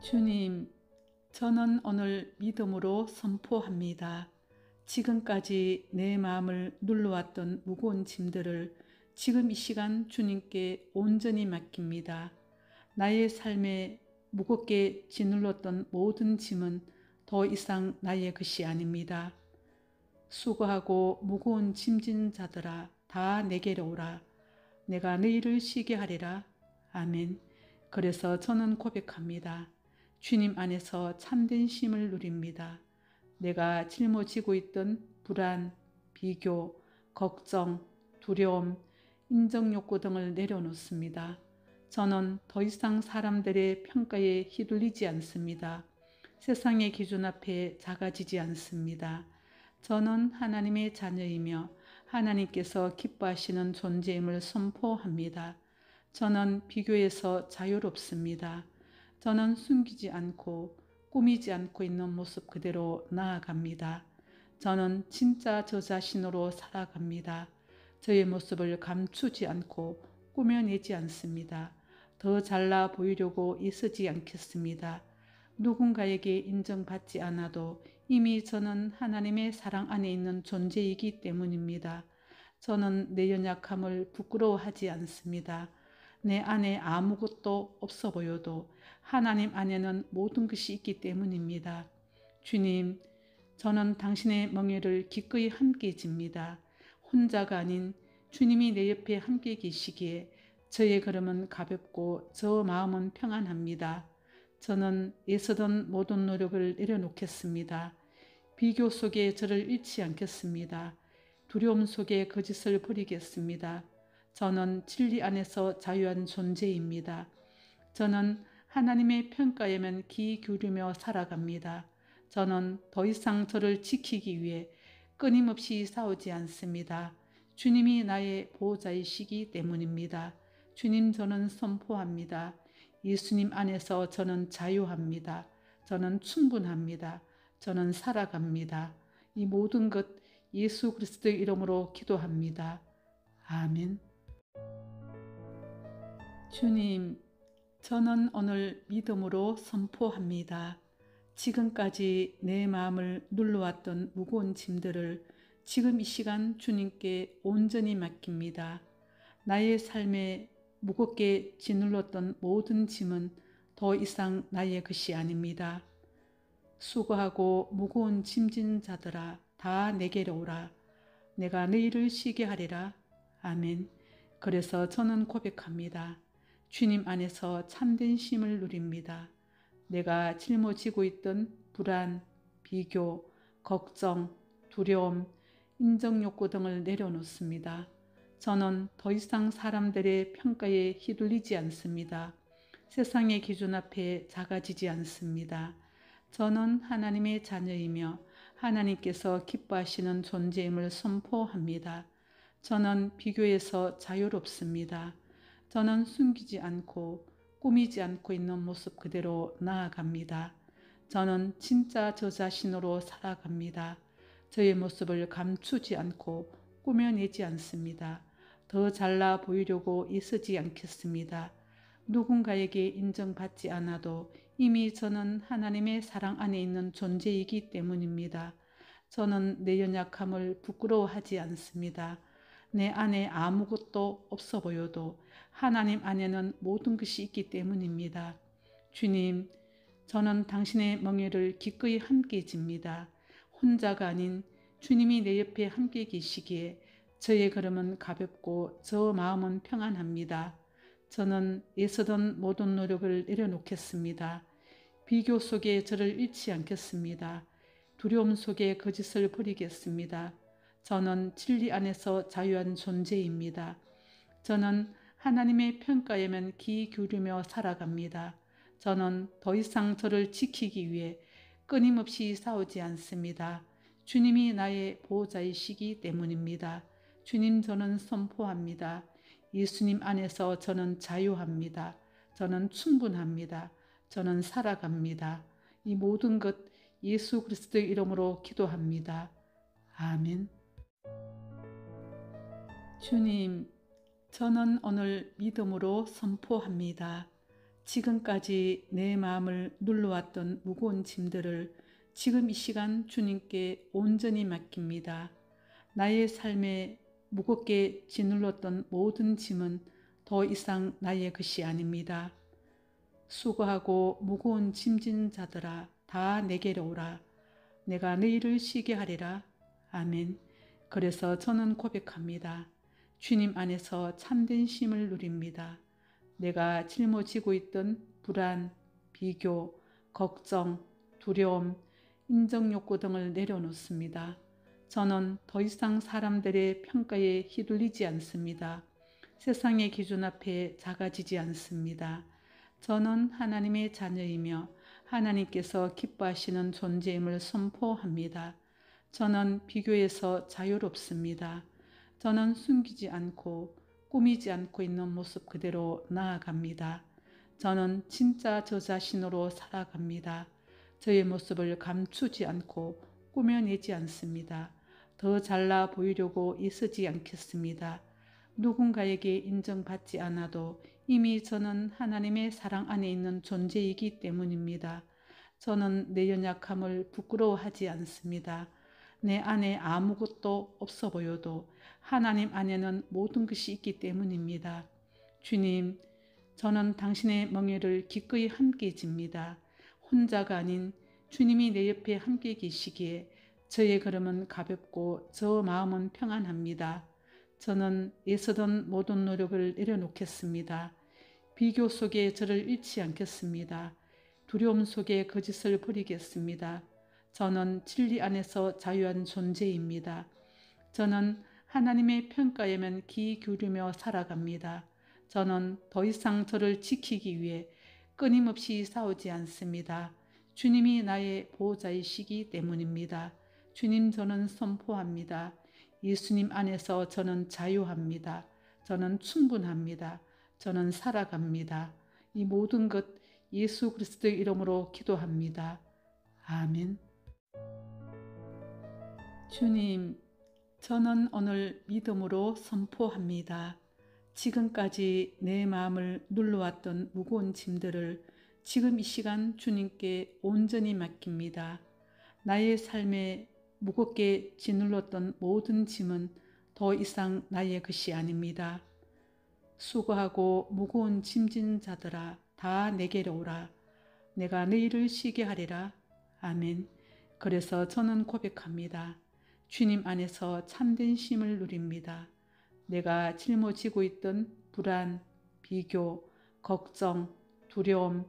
주님, 저는 오늘 믿음으로 선포합니다. 지금까지 내 마음을 눌러왔던 무거운 짐들을 지금 이 시간 주님께 온전히 맡깁니다. 나의 삶에 무겁게 짓눌렀던 모든 짐은 더 이상 나의 것이 아닙니다. 수고하고 무거운 짐진 자들아 다 내게로 오라. 내가 너희를 쉬게 하리라. 아멘. 그래서 저는 고백합니다. 주님 안에서 참된 쉼을 누립니다. 내가 짊어지고 있던 불안, 비교, 걱정, 두려움, 인정욕구 등을 내려놓습니다. 저는 더 이상 사람들의 평가에 휘둘리지 않습니다. 세상의 기준 앞에 작아지지 않습니다. 저는 하나님의 자녀이며 하나님께서 기뻐하시는 존재임을 선포합니다. 저는 비교에서 자유롭습니다. 저는 숨기지 않고 꾸미지 않고 있는 모습 그대로 나아갑니다. 저는 진짜 저 자신으로 살아갑니다. 저의 모습을 감추지 않고 꾸며내지 않습니다. 더 잘나 보이려고 애쓰지 않겠습니다. 누군가에게 인정받지 않아도 이미 저는 하나님의 사랑 안에 있는 존재이기 때문입니다. 저는 내 연약함을 부끄러워하지 않습니다. 내 안에 아무것도 없어 보여도 하나님 안에는 모든 것이 있기 때문입니다. 주님, 저는 당신의 멍에를 기꺼이 함께 집니다. 혼자가 아닌 주님이 내 옆에 함께 계시기에 저의 걸음은 가볍고 저 마음은 평안합니다. 저는 애쓰던 모든 노력을 내려놓겠습니다. 비교 속에 저를 잃지 않겠습니다. 두려움 속에 거짓을 버리겠습니다. 저는 진리 안에서 자유한 존재입니다. 저는 하나님의 평가에만 귀 기울이며 살아갑니다. 저는 더 이상 저를 지키기 위해 끊임없이 싸우지 않습니다. 주님이 나의 보호자이시기 때문입니다. 주님, 저는 선포합니다. 예수님 안에서 저는 자유합니다. 저는 충분합니다. 저는 살아갑니다. 이 모든 것 예수 그리스도의 이름으로 기도합니다. 아멘. 주님, 저는 오늘 믿음으로 선포합니다. 지금까지 내 마음을 눌러왔던 무거운 짐들을 지금 이 시간 주님께 온전히 맡깁니다. 나의 삶에 무겁게 짓눌렀던 모든 짐은 더 이상 나의 것이 아닙니다. 수고하고 무거운 짐진 자들아 다 내게로 오라. 내가 너희를 쉬게 하리라. 아멘. 그래서 저는 고백합니다. 주님 안에서 참된 쉼을 누립니다. 내가 짊어지고 있던 불안, 비교, 걱정, 두려움, 인정욕구 등을 내려놓습니다. 저는 더 이상 사람들의 평가에 휘둘리지 않습니다. 세상의 기준 앞에 작아지지 않습니다. 저는 하나님의 자녀이며 하나님께서 기뻐하시는 존재임을 선포합니다. 저는 비교에서 자유롭습니다. 저는 숨기지 않고 꾸미지 않고 있는 모습 그대로 나아갑니다. 저는 진짜 저 자신으로 살아갑니다. 저의 모습을 감추지 않고 꾸며내지 않습니다. 더 잘나 보이려고 애쓰지 않겠습니다. 누군가에게 인정받지 않아도 이미 저는 하나님의 사랑 안에 있는 존재이기 때문입니다. 저는 내 연약함을 부끄러워하지 않습니다. 내 안에 아무것도 없어 보여도 하나님 안에는 모든 것이 있기 때문입니다. 주님, 저는 당신의 멍에를 기꺼이 함께 집니다. 혼자가 아닌 주님이 내 옆에 함께 계시기에 저의 걸음은 가볍고 저 마음은 평안합니다. 저는 애쓰던 모든 노력을 내려놓겠습니다. 비교 속에 저를 잃지 않겠습니다. 두려움 속에 거짓을 버리겠습니다. 저는 진리 안에서 자유한 존재입니다. 저는 하나님의 평가에만 귀 기울이며 살아갑니다. 저는 더 이상 저를 지키기 위해 끊임없이 싸우지 않습니다. 주님이 나의 보호자이시기 때문입니다. 주님, 저는 선포합니다. 예수님 안에서 저는 자유합니다. 저는 충분합니다. 저는 살아갑니다. 이 모든 것 예수 그리스도의 이름으로 기도합니다. 아멘. 주님, 저는 오늘 믿음으로 선포합니다. 지금까지 내 마음을 눌러왔던 무거운 짐들을 지금 이 시간 주님께 온전히 맡깁니다. 나의 삶에 무겁게 짓눌렀던 모든 짐은 더 이상 나의 것이 아닙니다. 수고하고 무거운 짐진 자들아 다 내게로 오라. 내가 너희를 쉬게 하리라. 아멘. 그래서 저는 고백합니다. 주님 안에서 참된 쉼을 누립니다. 내가 짊어지고 있던 불안, 비교, 걱정, 두려움, 인정욕구 등을 내려놓습니다. 저는 더 이상 사람들의 평가에 휘둘리지 않습니다. 세상의 기준 앞에 작아지지 않습니다. 저는 하나님의 자녀이며 하나님께서 기뻐하시는 존재임을 선포합니다. 저는 비교에서 자유롭습니다. 저는 숨기지 않고 꾸미지 않고 있는 모습 그대로 나아갑니다. 저는 진짜 저 자신으로 살아갑니다. 저의 모습을 감추지 않고 꾸며내지 않습니다. 더 잘나 보이려고 애쓰지 않겠습니다. 누군가에게 인정받지 않아도 이미 저는 하나님의 사랑 안에 있는 존재이기 때문입니다. 저는 내 연약함을 부끄러워하지 않습니다. 내 안에 아무것도 없어 보여도 하나님 안에는 모든 것이 있기 때문입니다. 주님, 저는 당신의 멍에를 기꺼이 함께 집니다. 혼자가 아닌 주님이 내 옆에 함께 계시기에 저의 걸음은 가볍고 저 마음은 평안합니다. 저는 애쓰던 모든 노력을 내려놓겠습니다. 비교 속에 저를 잃지 않겠습니다. 두려움 속에 거짓을 버리겠습니다. 저는 진리 안에서 자유한 존재입니다. 저는 하나님의 평가에만 귀 기울이며 살아갑니다. 저는 더 이상 저를 지키기 위해 끊임없이 싸우지 않습니다. 주님이 나의 보호자이시기 때문입니다. 주님, 저는 선포합니다. 예수님 안에서 저는 자유합니다. 저는 충분합니다. 저는 살아갑니다. 이 모든 것 예수 그리스도의 이름으로 기도합니다. 아멘. 주님, 저는 오늘 믿음으로 선포합니다. 지금까지 내 마음을 눌러왔던 무거운 짐들을 지금 이 시간 주님께 온전히 맡깁니다. 나의 삶에 무겁게 짓눌렀던 모든 짐은 더 이상 나의 것이 아닙니다. 수고하고 무거운 짐진 자들아 다 내게로 오라. 내가 너희를 쉬게 하리라. 아멘. 그래서 저는 고백합니다. 주님 안에서 참된 쉼을 누립니다. 내가 짊어지고 있던 불안, 비교, 걱정, 두려움,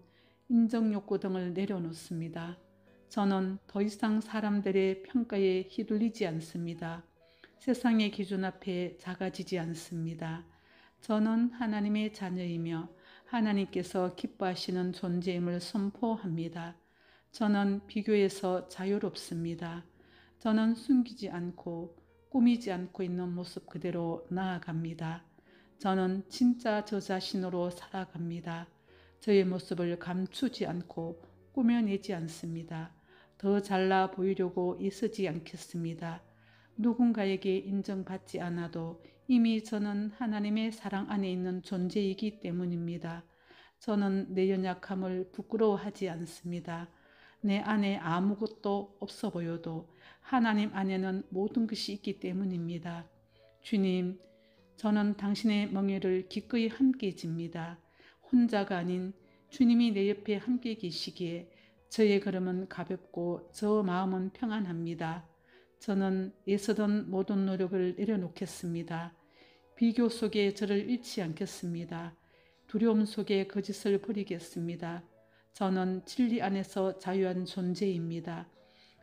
인정욕구 등을 내려놓습니다. 저는 더 이상 사람들의 평가에 휘둘리지 않습니다. 세상의 기준 앞에 작아지지 않습니다. 저는 하나님의 자녀이며 하나님께서 기뻐하시는 존재임을 선포합니다. 저는 비교에서 자유롭습니다. 저는 숨기지 않고 꾸미지 않고 있는 모습 그대로 나아갑니다. 저는 진짜 저 자신으로 살아갑니다. 저의 모습을 감추지 않고 꾸며내지 않습니다. 더 잘나 보이려고 애쓰지 않겠습니다. 누군가에게 인정받지 않아도 이미 저는 하나님의 사랑 안에 있는 존재이기 때문입니다. 저는 내 연약함을 부끄러워하지 않습니다. 내 안에 아무것도 없어 보여도 하나님 안에는 모든 것이 있기 때문입니다. 주님, 저는 당신의 멍에를 기꺼이 함께 집니다. 혼자가 아닌 주님이 내 옆에 함께 계시기에 저의 걸음은 가볍고 저 마음은 평안합니다. 저는 애쓰던 모든 노력을 내려놓겠습니다. 비교 속에 저를 잃지 않겠습니다. 두려움 속에 거짓을 버리겠습니다. 저는 진리 안에서 자유한 존재입니다.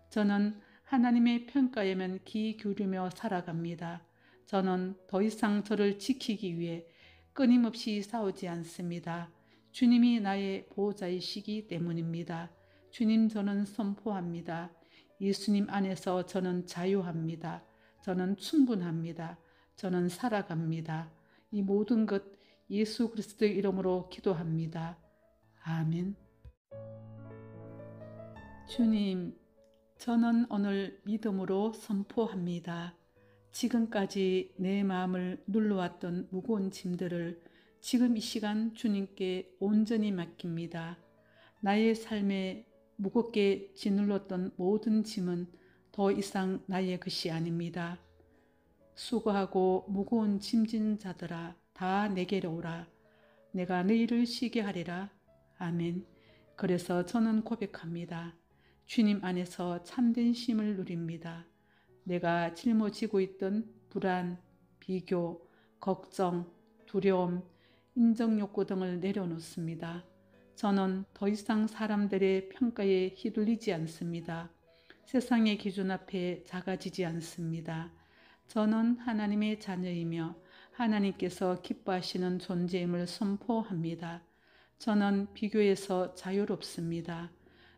저는 하나님의 평가에만 귀 기울이며 살아갑니다. 저는 더 이상 저를 지키기 위해 끊임없이 싸우지 않습니다. 주님이 나의 보호자이시기 때문입니다. 주님, 저는 선포합니다. 예수님 안에서 저는 자유합니다. 저는 충분합니다. 저는 살아갑니다. 이 모든 것 예수 그리스도의 이름으로 기도합니다. 아멘. 주님, 저는 오늘 믿음으로 선포합니다. 지금까지 내 마음을 눌러왔던 무거운 짐들을 지금 이 시간 주님께 온전히 맡깁니다. 나의 삶에 무겁게 짓눌렀던 모든 짐은 더 이상 나의 것이 아닙니다. 수고하고 무거운 짐진 자들아 다 내게로 오라. 내가 너희를 쉬게 하리라. 아멘. 그래서 저는 고백합니다. 주님 안에서 참된 쉼을 누립니다. 내가 짊어지고 있던 불안, 비교, 걱정, 두려움, 인정욕구 등을 내려놓습니다. 저는 더 이상 사람들의 평가에 휘둘리지 않습니다. 세상의 기준 앞에 작아지지 않습니다. 저는 하나님의 자녀이며 하나님께서 기뻐하시는 존재임을 선포합니다. 저는 비교에서 자유롭습니다.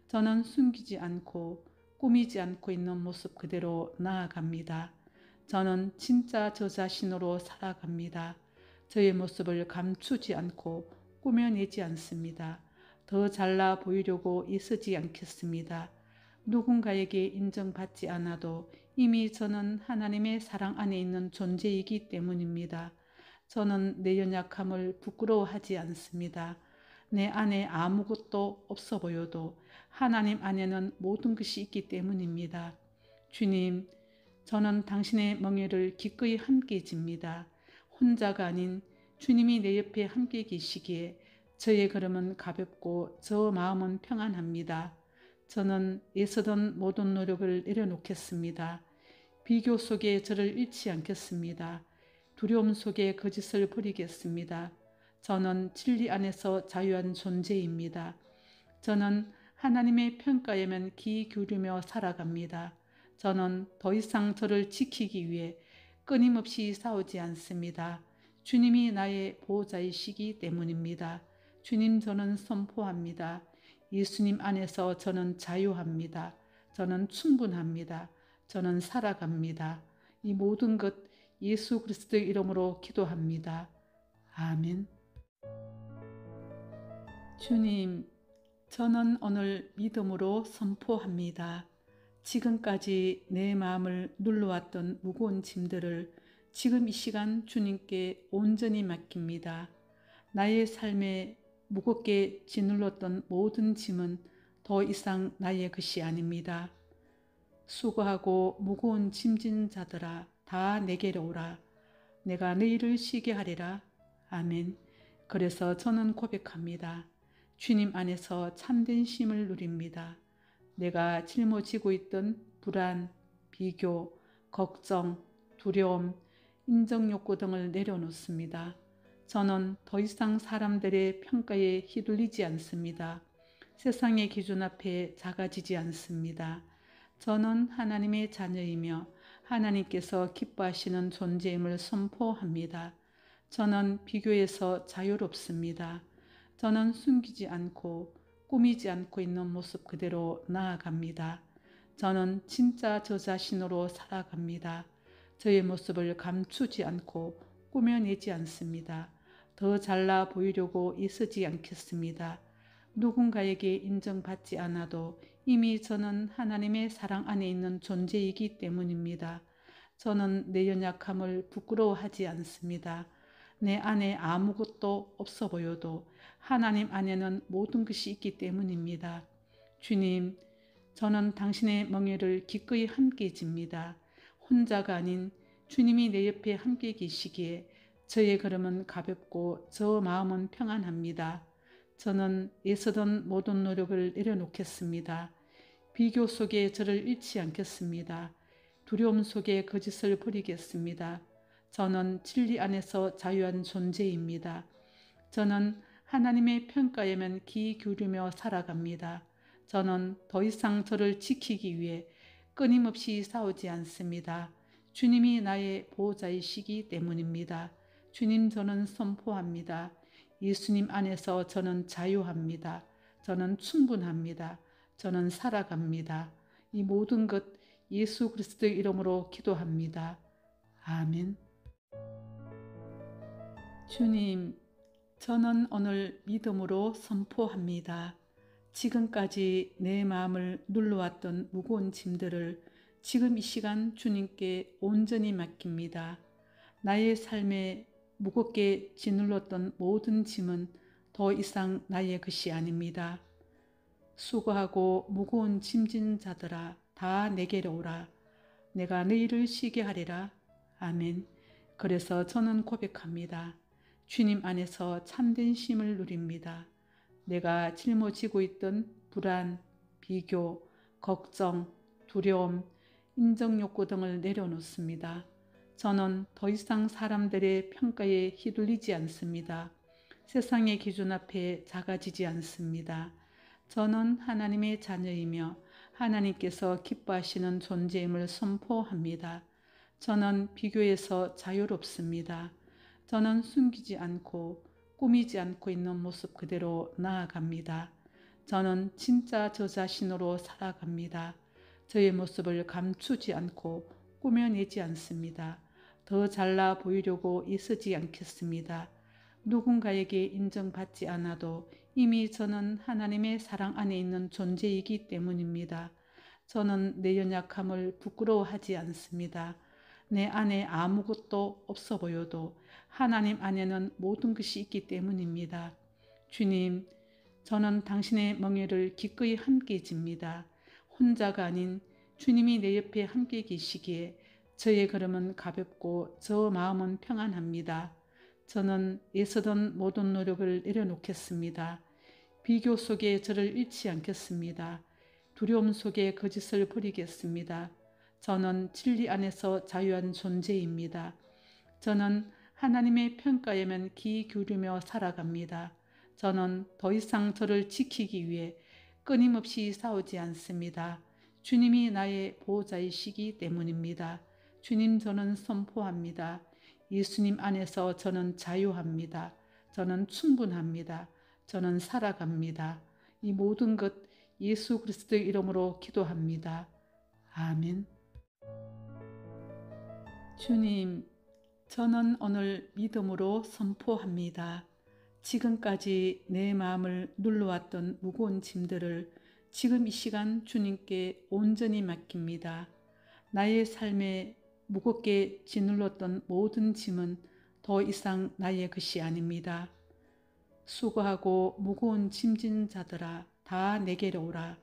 저는 숨기지 않고 꾸미지 않고 있는 모습 그대로 나아갑니다. 저는 진짜 저 자신으로 살아갑니다. 저의 모습을 감추지 않고 꾸며내지 않습니다. 더 잘나 보이려고 애쓰지 않겠습니다. 누군가에게 인정받지 않아도 이미 저는 하나님의 사랑 안에 있는 존재이기 때문입니다. 저는 내 연약함을 부끄러워하지 않습니다. 내 안에 아무것도 없어 보여도 하나님 안에는 모든 것이 있기 때문입니다. 주님, 저는 당신의 멍에를 기꺼이 함께 집니다. 혼자가 아닌 주님이 내 옆에 함께 계시기에 저의 걸음은 가볍고 저 마음은 평안합니다. 저는 애쓰던 모든 노력을 내려놓겠습니다. 비교 속에 저를 잃지 않겠습니다. 두려움 속에 거짓을 버리겠습니다. 저는 진리 안에서 자유한 존재입니다. 저는 하나님의 평가에만 귀 기울이며 살아갑니다. 저는 더 이상 저를 지키기 위해 끊임없이 싸우지 않습니다. 주님이 나의 보호자이시기 때문입니다. 주님, 저는 선포합니다. 예수님 안에서 저는 자유합니다. 저는 충분합니다. 저는 살아갑니다. 이 모든 것 예수 그리스도의 이름으로 기도합니다. 아멘. 주님, 저는 오늘 믿음으로 선포합니다. 지금까지 내 마음을 눌러왔던 무거운 짐들을 지금 이 시간 주님께 온전히 맡깁니다. 나의 삶에 무겁게 짓눌렀던 모든 짐은 더 이상 나의 것이 아닙니다. 수고하고 무거운 짐진 자들아 다 내게로 오라. 내가 너희를 쉬게 하리라. 아멘. 그래서 저는 고백합니다. 주님 안에서 참된 쉼을 누립니다. 내가 짊어지고 있던 불안, 비교, 걱정, 두려움, 인정욕구 등을 내려놓습니다. 저는 더 이상 사람들의 평가에 휘둘리지 않습니다. 세상의 기준 앞에 작아지지 않습니다. 저는 하나님의 자녀이며 하나님께서 기뻐하시는 존재임을 선포합니다. 저는 비교에서 자유롭습니다. 저는 숨기지 않고 꾸미지 않고 있는 모습 그대로 나아갑니다. 저는 진짜 저 자신으로 살아갑니다. 저의 모습을 감추지 않고 꾸며내지 않습니다. 더 잘나 보이려고 애쓰지 않겠습니다. 누군가에게 인정받지 않아도 이미 저는 하나님의 사랑 안에 있는 존재이기 때문입니다. 저는 내 연약함을 부끄러워하지 않습니다. 내 안에 아무것도 없어 보여도 하나님 안에는 모든 것이 있기 때문입니다. 주님, 저는 당신의 멍에를 기꺼이 함께 집니다. 혼자가 아닌 주님이 내 옆에 함께 계시기에 저의 걸음은 가볍고 저 마음은 평안합니다. 저는 애쓰던 모든 노력을 내려놓겠습니다. 비교 속에 저를 잃지 않겠습니다. 두려움 속에 거짓을 버리겠습니다. 저는 진리 안에서 자유한 존재입니다. 저는 하나님의 평가에만 귀 기울이며 살아갑니다. 저는 더 이상 저를 지키기 위해 끊임없이 싸우지 않습니다. 주님이 나의 보호자이시기 때문입니다. 주님, 저는 선포합니다. 예수님 안에서 저는 자유합니다. 저는 충분합니다. 저는 살아갑니다. 이 모든 것 예수 그리스도의 이름으로 기도합니다. 아멘. 주님, 저는 오늘 믿음으로 선포합니다. 지금까지 내 마음을 눌러왔던 무거운 짐들을 지금 이 시간 주님께 온전히 맡깁니다. 나의 삶에 무겁게 짓눌렀던 모든 짐은 더 이상 나의 것이 아닙니다. 수고하고 무거운 짐진 자들아 다 내게로 오라. 내가 너희를 쉬게 하리라. 아멘. 그래서 저는 고백합니다. 주님 안에서 참된 쉼을 누립니다. 내가 짊어지고 있던 불안, 비교, 걱정, 두려움, 인정욕구 등을 내려놓습니다. 저는 더 이상 사람들의 평가에 휘둘리지 않습니다. 세상의 기준 앞에 작아지지 않습니다. 저는 하나님의 자녀이며 하나님께서 기뻐하시는 존재임을 선포합니다. 저는 비교에서 자유롭습니다. 저는 숨기지 않고 꾸미지 않고 있는 모습 그대로 나아갑니다. 저는 진짜 저 자신으로 살아갑니다. 저의 모습을 감추지 않고 꾸며내지 않습니다. 더 잘나 보이려고 애쓰지 않겠습니다. 누군가에게 인정받지 않아도 이미 저는 하나님의 사랑 안에 있는 존재이기 때문입니다. 저는 내 연약함을 부끄러워하지 않습니다. 내 안에 아무것도 없어 보여도 하나님 안에는 모든 것이 있기 때문입니다. 주님, 저는 당신의 멍에를 기꺼이 함께 집니다. 혼자가 아닌 주님이 내 옆에 함께 계시기에 저의 걸음은 가볍고 저 마음은 평안합니다. 저는 애쓰던 모든 노력을 내려놓겠습니다. 비교 속에 저를 잃지 않겠습니다. 두려움 속에 거짓을 버리겠습니다. 저는 진리 안에서 자유한 존재입니다. 저는 하나님의 평가에만 귀 기울이며 살아갑니다. 저는 더 이상 저를 지키기 위해 끊임없이 싸우지 않습니다. 주님이 나의 보호자이시기 때문입니다. 주님, 저는 선포합니다. 예수님 안에서 저는 자유합니다. 저는 충분합니다. 저는 살아갑니다. 이 모든 것 예수 그리스도의 이름으로 기도합니다. 아멘. 주님, 저는 오늘 믿음으로 선포합니다. 지금까지 내 마음을 눌러왔던 무거운 짐들을 지금 이 시간 주님께 온전히 맡깁니다. 나의 삶에 무겁게 짓눌렀던 모든 짐은 더 이상 나의 것이 아닙니다. 수고하고 무거운 짐진 자들아 다 내게로 오라.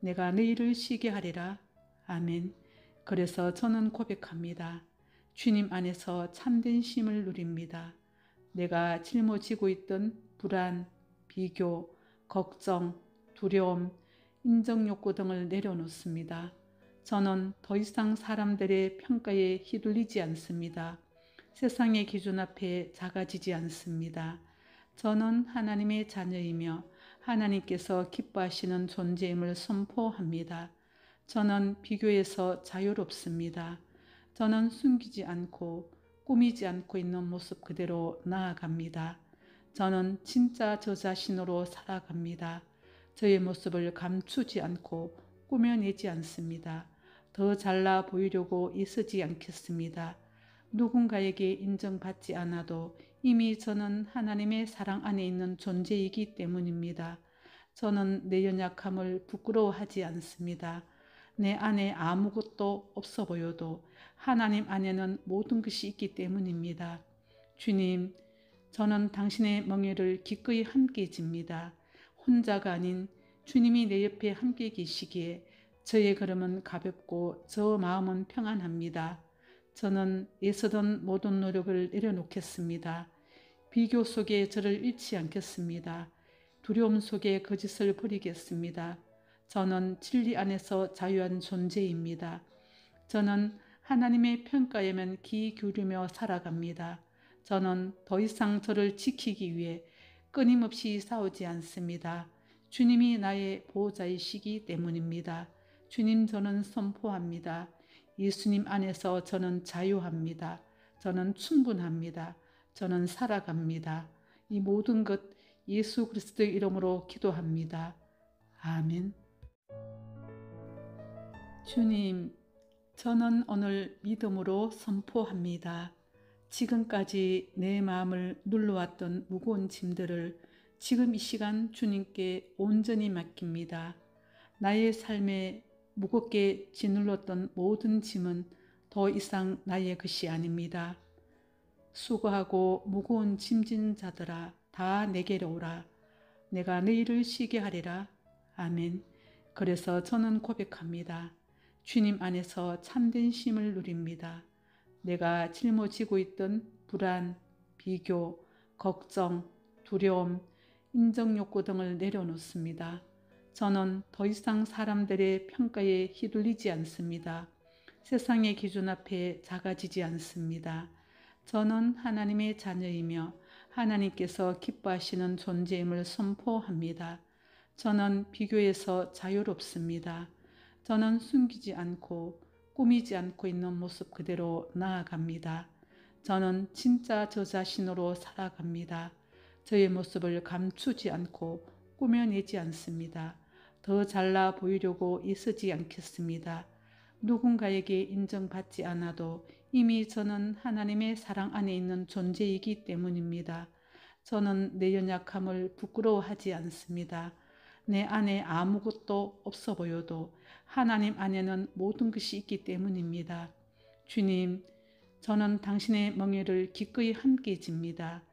내가 너희를 쉬게 하리라. 아멘. 그래서 저는 고백합니다. 주님 안에서 참된 쉼을 누립니다. 내가 짊어지고 있던 불안, 비교, 걱정, 두려움, 인정욕구 등을 내려놓습니다. 저는 더 이상 사람들의 평가에 휘둘리지 않습니다. 세상의 기준 앞에 작아지지 않습니다. 저는 하나님의 자녀이며 하나님께서 기뻐하시는 존재임을 선포합니다. 저는 비교에서 자유롭습니다. 저는 숨기지 않고 꾸미지 않고 있는 모습 그대로 나아갑니다. 저는 진짜 저 자신으로 살아갑니다. 저의 모습을 감추지 않고 꾸며내지 않습니다. 더 잘나 보이려고 애쓰지 않겠습니다. 누군가에게 인정받지 않아도 이미 저는 하나님의 사랑 안에 있는 존재이기 때문입니다. 저는 내 연약함을 부끄러워하지 않습니다. 내 안에 아무것도 없어 보여도 하나님 안에는 모든 것이 있기 때문입니다. 주님, 저는 당신의 멍에를 기꺼이 함께 집니다. 혼자가 아닌 주님이 내 옆에 함께 계시기에 저의 걸음은 가볍고 저 마음은 평안합니다. 저는 애쓰던 모든 노력을 내려놓겠습니다. 비교 속에 저를 잃지 않겠습니다. 두려움 속에 거짓을 버리겠습니다. 저는 진리 안에서 자유한 존재입니다. 저는 하나님의 평가에만 귀 기울이며 살아갑니다. 저는 더 이상 저를 지키기 위해 끊임없이 싸우지 않습니다. 주님이 나의 보호자이시기 때문입니다. 주님, 저는 선포합니다. 예수님 안에서 저는 자유합니다. 저는 충분합니다. 저는 살아갑니다. 이 모든 것 예수 그리스도의 이름으로 기도합니다. 아멘. 주님, 저는 오늘 믿음으로 선포합니다. 지금까지 내 마음을 눌러왔던 무거운 짐들을 지금 이 시간 주님께 온전히 맡깁니다. 나의 삶에 무겁게 짓눌렀던 모든 짐은 더 이상 나의 것이 아닙니다. 수고하고 무거운 짐진 자들아 다 내게로 오라. 내가 너희를 쉬게 하리라. 아멘. 그래서 저는 고백합니다. 주님 안에서 참된 쉼을 누립니다. 내가 짊어지고 있던 불안, 비교, 걱정, 두려움, 인정욕구 등을 내려놓습니다. 저는 더 이상 사람들의 평가에 휘둘리지 않습니다. 세상의 기준 앞에 작아지지 않습니다. 저는 하나님의 자녀이며 하나님께서 기뻐하시는 존재임을 선포합니다. 저는 비교에서 자유롭습니다. 저는 숨기지 않고 꾸미지 않고 있는 모습 그대로 나아갑니다. 저는 진짜 저 자신으로 살아갑니다. 저의 모습을 감추지 않고 꾸며내지 않습니다. 더 잘나 보이려고 애쓰지 않겠습니다. 누군가에게 인정받지 않아도 이미 저는 하나님의 사랑 안에 있는 존재이기 때문입니다. 저는 내 연약함을 부끄러워하지 않습니다. 내 안에 아무것도 없어 보여도 하나님 안에는 모든 것이 있기 때문입니다. 주님, 저는 당신의 멍에를 기꺼이 함께 집니다.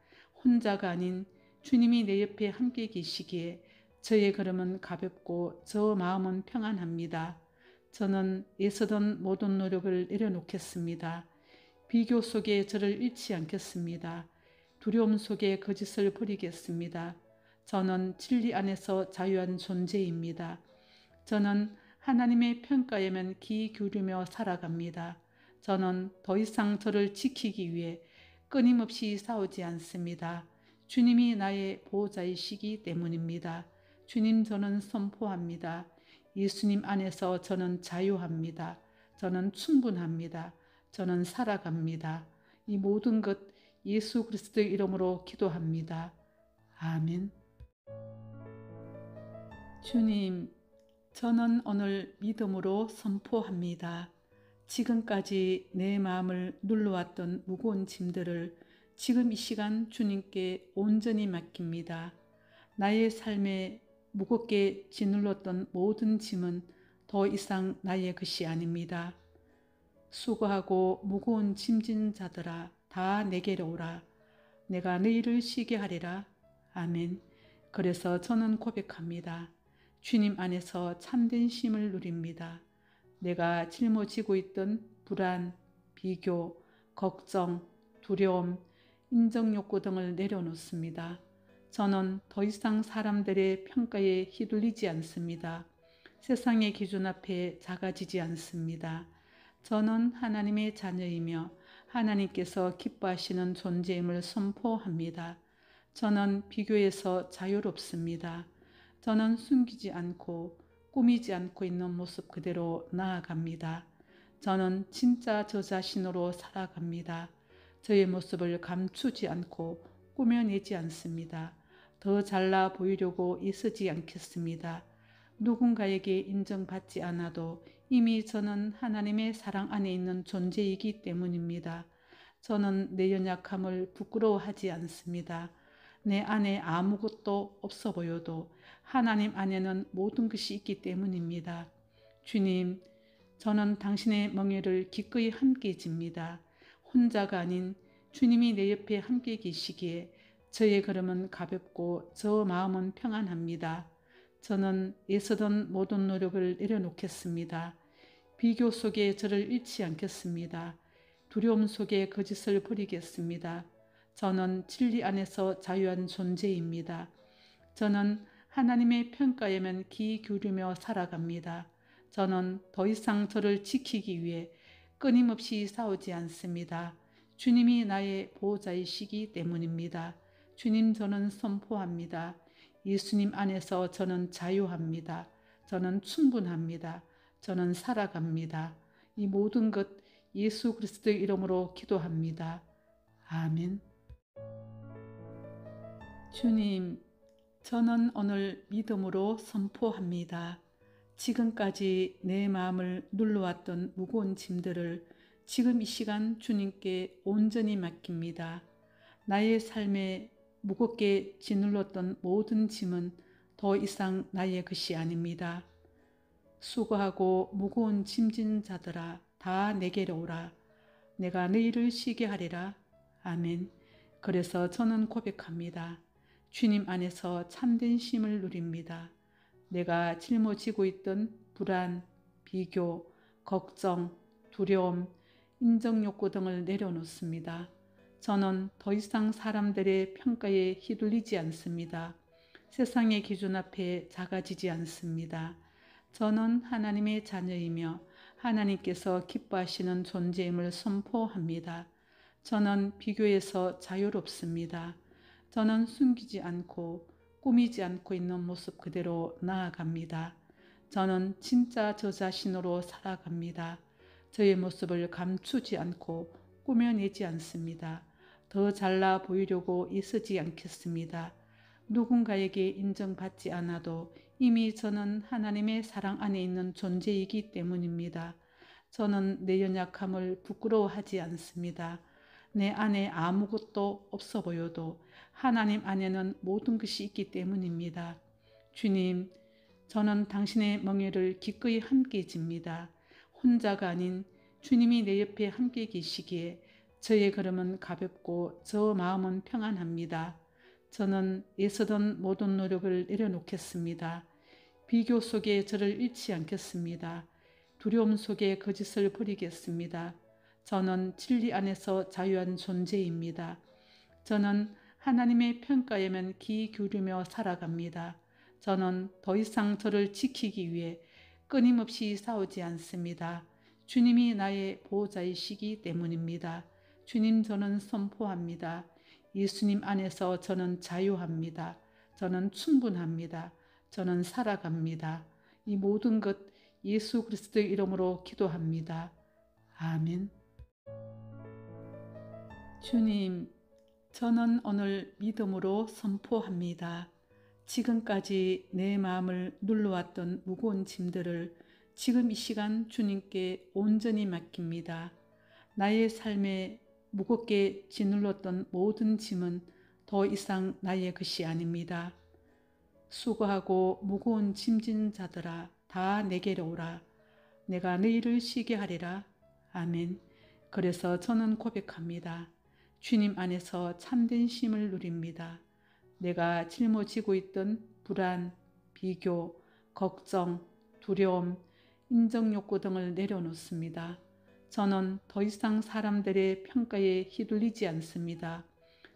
혼자가 아닌 주님이 내 옆에 함께 계시기에 저의 걸음은 가볍고 저 마음은 평안합니다. 저는 애쓰던 모든 노력을 내려놓겠습니다. 비교 속에 저를 잃지 않겠습니다. 두려움 속에 거짓을 버리겠습니다. 저는 진리 안에서 자유한 존재입니다. 저는 하나님의 평가에만 귀 기울이며 살아갑니다. 저는 더 이상 저를 지키기 위해 끊임없이 싸우지 않습니다. 주님이 나의 보호자이시기 때문입니다. 주님, 저는 선포합니다. 예수님 안에서 저는 자유합니다. 저는 충분합니다. 저는 살아갑니다. 이 모든 것 예수 그리스도의 이름으로 기도합니다. 아멘. 주님, 저는 오늘 믿음으로 선포합니다. 지금까지 내 마음을 눌러왔던 무거운 짐들을 지금 이 시간 주님께 온전히 맡깁니다. 나의 삶에 무겁게 짓눌렀던 모든 짐은 더 이상 나의 것이 아닙니다. 수고하고 무거운 짐진 자들아 다 내게로 오라. 내가 너희를 쉬게 하리라. 아멘. 그래서 저는 고백합니다. 주님 안에서 참된 쉼을 누립니다. 내가 짊어지고 있던 불안, 비교, 걱정, 두려움, 인정욕구 등을 내려놓습니다. 저는 더 이상 사람들의 평가에 휘둘리지 않습니다. 세상의 기준 앞에 작아지지 않습니다. 저는 하나님의 자녀이며 하나님께서 기뻐하시는 존재임을 선포합니다. 저는 비교에서 자유롭습니다. 저는 숨기지 않고 꾸미지 않고 있는 모습 그대로 나아갑니다. 저는 진짜 저 자신으로 살아갑니다. 저의 모습을 감추지 않고 꾸며내지 않습니다. 더 잘나 보이려고 애쓰지 않겠습니다. 누군가에게 인정받지 않아도 이미 저는 하나님의 사랑 안에 있는 존재이기 때문입니다. 저는 내 연약함을 부끄러워하지 않습니다. 내 안에 아무것도 없어 보여도 하나님 안에는 모든 것이 있기 때문입니다. 주님, 저는 당신의 멍에를 기꺼이 함께 집니다. 혼자가 아닌 주님이 내 옆에 함께 계시기에 저의 걸음은 가볍고 저 마음은 평안합니다. 저는 애쓰던 모든 노력을 내려놓겠습니다. 비교 속에 저를 잃지 않겠습니다. 두려움 속에 거짓을 버리겠습니다. 저는 진리 안에서 자유한 존재입니다. 저는 하나님의 평가에만 귀 기울이며 살아갑니다. 저는 더 이상 저를 지키기 위해 끊임없이 싸우지 않습니다. 주님이 나의 보호자이시기 때문입니다. 주님, 저는 선포합니다. 예수님 안에서 저는 자유합니다. 저는 충분합니다. 저는 살아갑니다. 이 모든 것 예수 그리스도의 이름으로 기도합니다. 아멘. 주님, 저는 오늘 믿음으로 선포합니다. 지금까지 내 마음을 눌러왔던 무거운 짐들을 지금 이 시간 주님께 온전히 맡깁니다. 나의 삶에 무겁게 짓눌렀던 모든 짐은 더 이상 나의 것이 아닙니다. 수고하고 무거운 짐진 자들아 다 내게로 오라. 내가 너희를 쉬게 하리라. 아멘. 그래서 저는 고백합니다. 주님 안에서 참된 쉼을 누립니다. 내가 짊어지고 있던 불안, 비교, 걱정, 두려움, 인정욕구 등을 내려놓습니다. 저는 더 이상 사람들의 평가에 휘둘리지 않습니다. 세상의 기준 앞에 작아지지 않습니다. 저는 하나님의 자녀이며 하나님께서 기뻐하시는 존재임을 선포합니다. 저는 비교에서 자유롭습니다. 저는 숨기지 않고 꾸미지 않고 있는 모습 그대로 나아갑니다. 저는 진짜 저 자신으로 살아갑니다. 저의 모습을 감추지 않고 꾸며내지 않습니다. 더 잘나 보이려고 애쓰지 않겠습니다. 누군가에게 인정받지 않아도 이미 저는 하나님의 사랑 안에 있는 존재이기 때문입니다. 저는 내 연약함을 부끄러워하지 않습니다. 내 안에 아무것도 없어 보여도 하나님 안에는 모든 것이 있기 때문입니다. 주님, 저는 당신의 멍에를 기꺼이 함께 집니다. 혼자가 아닌 주님이 내 옆에 함께 계시기에 저의 걸음은 가볍고 저 마음은 평안합니다. 저는 애쓰던 모든 노력을 내려놓겠습니다. 비교 속에 저를 잃지 않겠습니다. 두려움 속에 거짓을 버리겠습니다. 저는 진리 안에서 자유한 존재입니다. 저는 하나님의 평가에만 귀 기울이며 살아갑니다. 저는 더 이상 저를 지키기 위해 끊임없이 싸우지 않습니다. 주님이 나의 보호자이시기 때문입니다. 주님, 저는 선포합니다. 예수님 안에서 저는 자유합니다. 저는 충분합니다. 저는 살아갑니다. 이 모든 것 예수 그리스도의 이름으로 기도합니다. 아멘. 주님, 저는 오늘 믿음으로 선포합니다. 지금까지 내 마음을 눌러왔던 무거운 짐들을 지금 이 시간 주님께 온전히 맡깁니다. 나의 삶에 무겁게 짓눌렀던 모든 짐은 더 이상 나의 것이 아닙니다. 수고하고 무거운 짐진 자들아, 다 내게로 오라. 내가 너희를 쉬게 하리라. 아멘. 그래서 저는 고백합니다. 주님 안에서 참된 쉼을 누립니다. 내가 짊어지고 있던 불안, 비교, 걱정, 두려움, 인정욕구 등을 내려놓습니다. 저는 더 이상 사람들의 평가에 휘둘리지 않습니다.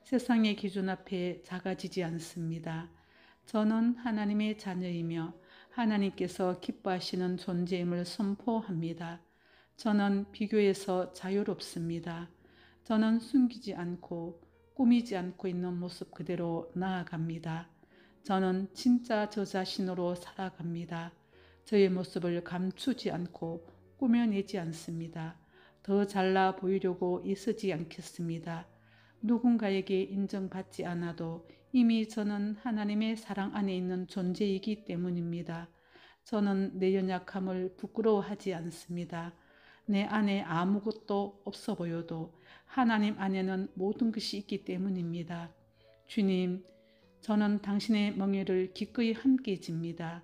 세상의 기준 앞에 작아지지 않습니다. 저는 하나님의 자녀이며 하나님께서 기뻐하시는 존재임을 선포합니다. 저는 비교에서 자유롭습니다. 저는 숨기지 않고 꾸미지 않고 있는 모습 그대로 나아갑니다. 저는 진짜 저 자신으로 살아갑니다. 저의 모습을 감추지 않고 꾸며내지 않습니다. 더 잘나 보이려고 애쓰지 않겠습니다. 누군가에게 인정받지 않아도 이미 저는 하나님의 사랑 안에 있는 존재이기 때문입니다. 저는 내 연약함을 부끄러워하지 않습니다. 내 안에 아무것도 없어 보여도 하나님 안에는 모든 것이 있기 때문입니다. 주님, 저는 당신의 멍에를 기꺼이 함께 집니다.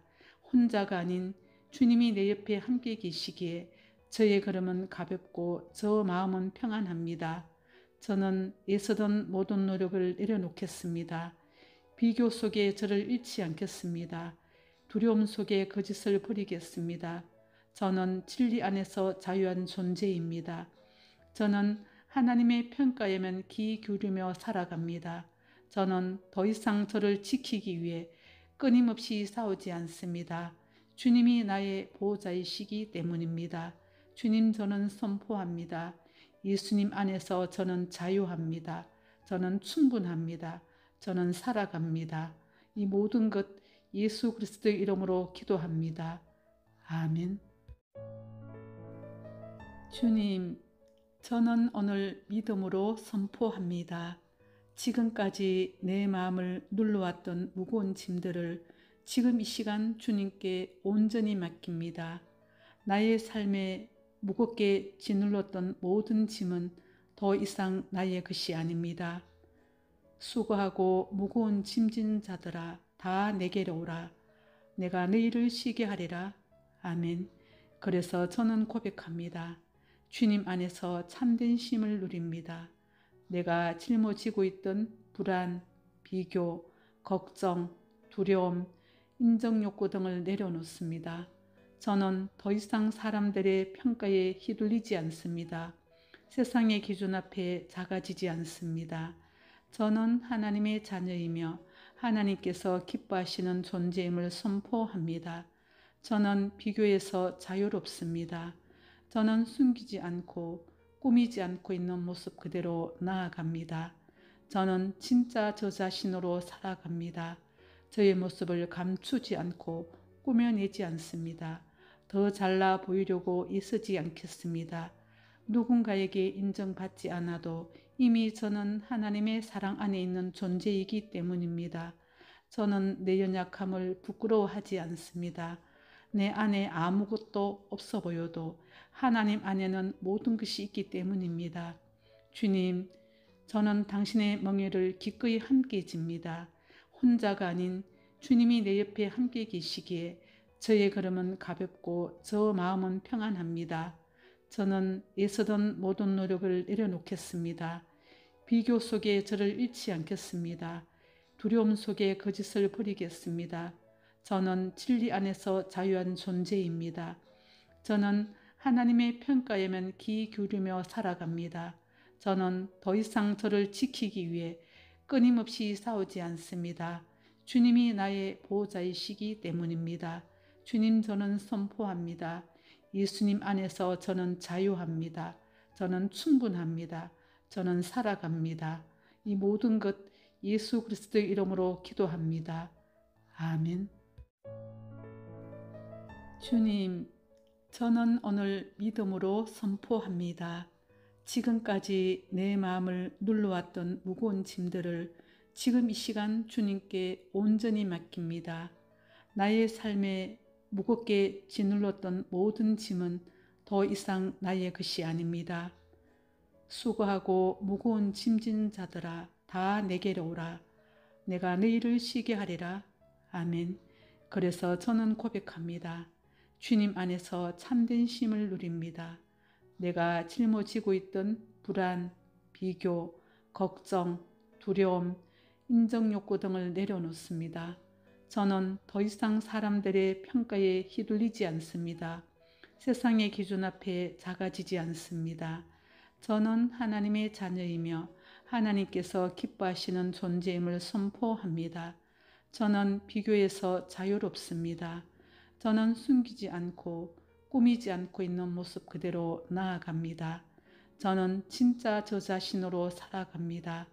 혼자가 아닌 주님이 내 옆에 함께 계시기에 저의 걸음은 가볍고 저 마음은 평안합니다. 저는 애쓰던 모든 노력을 내려놓겠습니다. 비교 속에 저를 잃지 않겠습니다. 두려움 속에 거짓을 버리겠습니다. 저는 진리 안에서 자유한 존재입니다. 저는 하나님의 평가에만 귀 기울이며 살아갑니다. 저는 더 이상 저를 지키기 위해 끊임없이 싸우지 않습니다. 주님이 나의 보호자이시기 때문입니다. 주님, 저는 선포합니다. 예수님 안에서 저는 자유합니다. 저는 충분합니다. 저는 살아갑니다. 이 모든 것 예수 그리스도의 이름으로 기도합니다. 아멘. 주님, 저는 오늘 믿음으로 선포합니다. 지금까지 내 마음을 눌러왔던 무거운 짐들을 지금 이 시간 주님께 온전히 맡깁니다. 나의 삶에 무겁게 짓눌렀던 모든 짐은 더 이상 나의 것이 아닙니다. 수고하고 무거운 짐진 자들아, 다 내게로 오라. 내가 너희를 쉬게 하리라. 아멘. 그래서 저는 고백합니다. 주님 안에서 참된 쉼을 누립니다. 내가 짊어지고 있던 불안, 비교, 걱정, 두려움, 인정욕구 등을 내려놓습니다. 저는 더 이상 사람들의 평가에 휘둘리지 않습니다. 세상의 기준 앞에 작아지지 않습니다. 저는 하나님의 자녀이며 하나님께서 기뻐하시는 존재임을 선포합니다. 저는 비교에서 자유롭습니다. 저는 숨기지 않고 꾸미지 않고 있는 모습 그대로 나아갑니다. 저는 진짜 저 자신으로 살아갑니다. 저의 모습을 감추지 않고 꾸며내지 않습니다. 더 잘나 보이려고 애쓰지 않겠습니다. 누군가에게 인정받지 않아도 이미 저는 하나님의 사랑 안에 있는 존재이기 때문입니다. 저는 내 연약함을 부끄러워하지 않습니다. 내 안에 아무것도 없어 보여도 하나님 안에는 모든 것이 있기 때문입니다. 주님, 저는 당신의 멍에를 기꺼이 함께 집니다. 혼자가 아닌 주님이 내 옆에 함께 계시기에 저의 걸음은 가볍고 저 마음은 평안합니다. 저는 애쓰던 모든 노력을 내려놓겠습니다. 비교 속에 저를 잃지 않겠습니다. 두려움 속에 거짓을 버리겠습니다. 저는 진리 안에서 자유한 존재입니다. 저는 하나님의 평가에만 귀 기울이며 살아갑니다. 저는 더 이상 저를 지키기 위해 끊임없이 싸우지 않습니다. 주님이 나의 보호자이시기 때문입니다. 주님, 저는 선포합니다. 예수님 안에서 저는 자유합니다. 저는 충분합니다. 저는 살아갑니다. 이 모든 것 예수 그리스도의 이름으로 기도합니다. 아멘. 주님, 저는 오늘 믿음으로 선포합니다. 지금까지 내 마음을 눌러왔던 무거운 짐들을 지금 이 시간 주님께 온전히 맡깁니다. 나의 삶에 무겁게 짓눌렀던 모든 짐은 더 이상 나의 것이 아닙니다. 수고하고 무거운 짐진 자들아, 다 내게로 오라. 내가 너희를 쉬게 하리라. 아멘. 그래서 저는 고백합니다. 주님 안에서 참된 쉼을 누립니다. 내가 짊어지고 있던 불안, 비교, 걱정, 두려움, 인정욕구 등을 내려놓습니다. 저는 더 이상 사람들의 평가에 휘둘리지 않습니다. 세상의 기준 앞에 작아지지 않습니다. 저는 하나님의 자녀이며 하나님께서 기뻐하시는 존재임을 선포합니다. 저는 비교에서 자유롭습니다. 저는 숨기지 않고 꾸미지 않고 있는 모습 그대로 나아갑니다. 저는 진짜 저 자신으로 살아갑니다.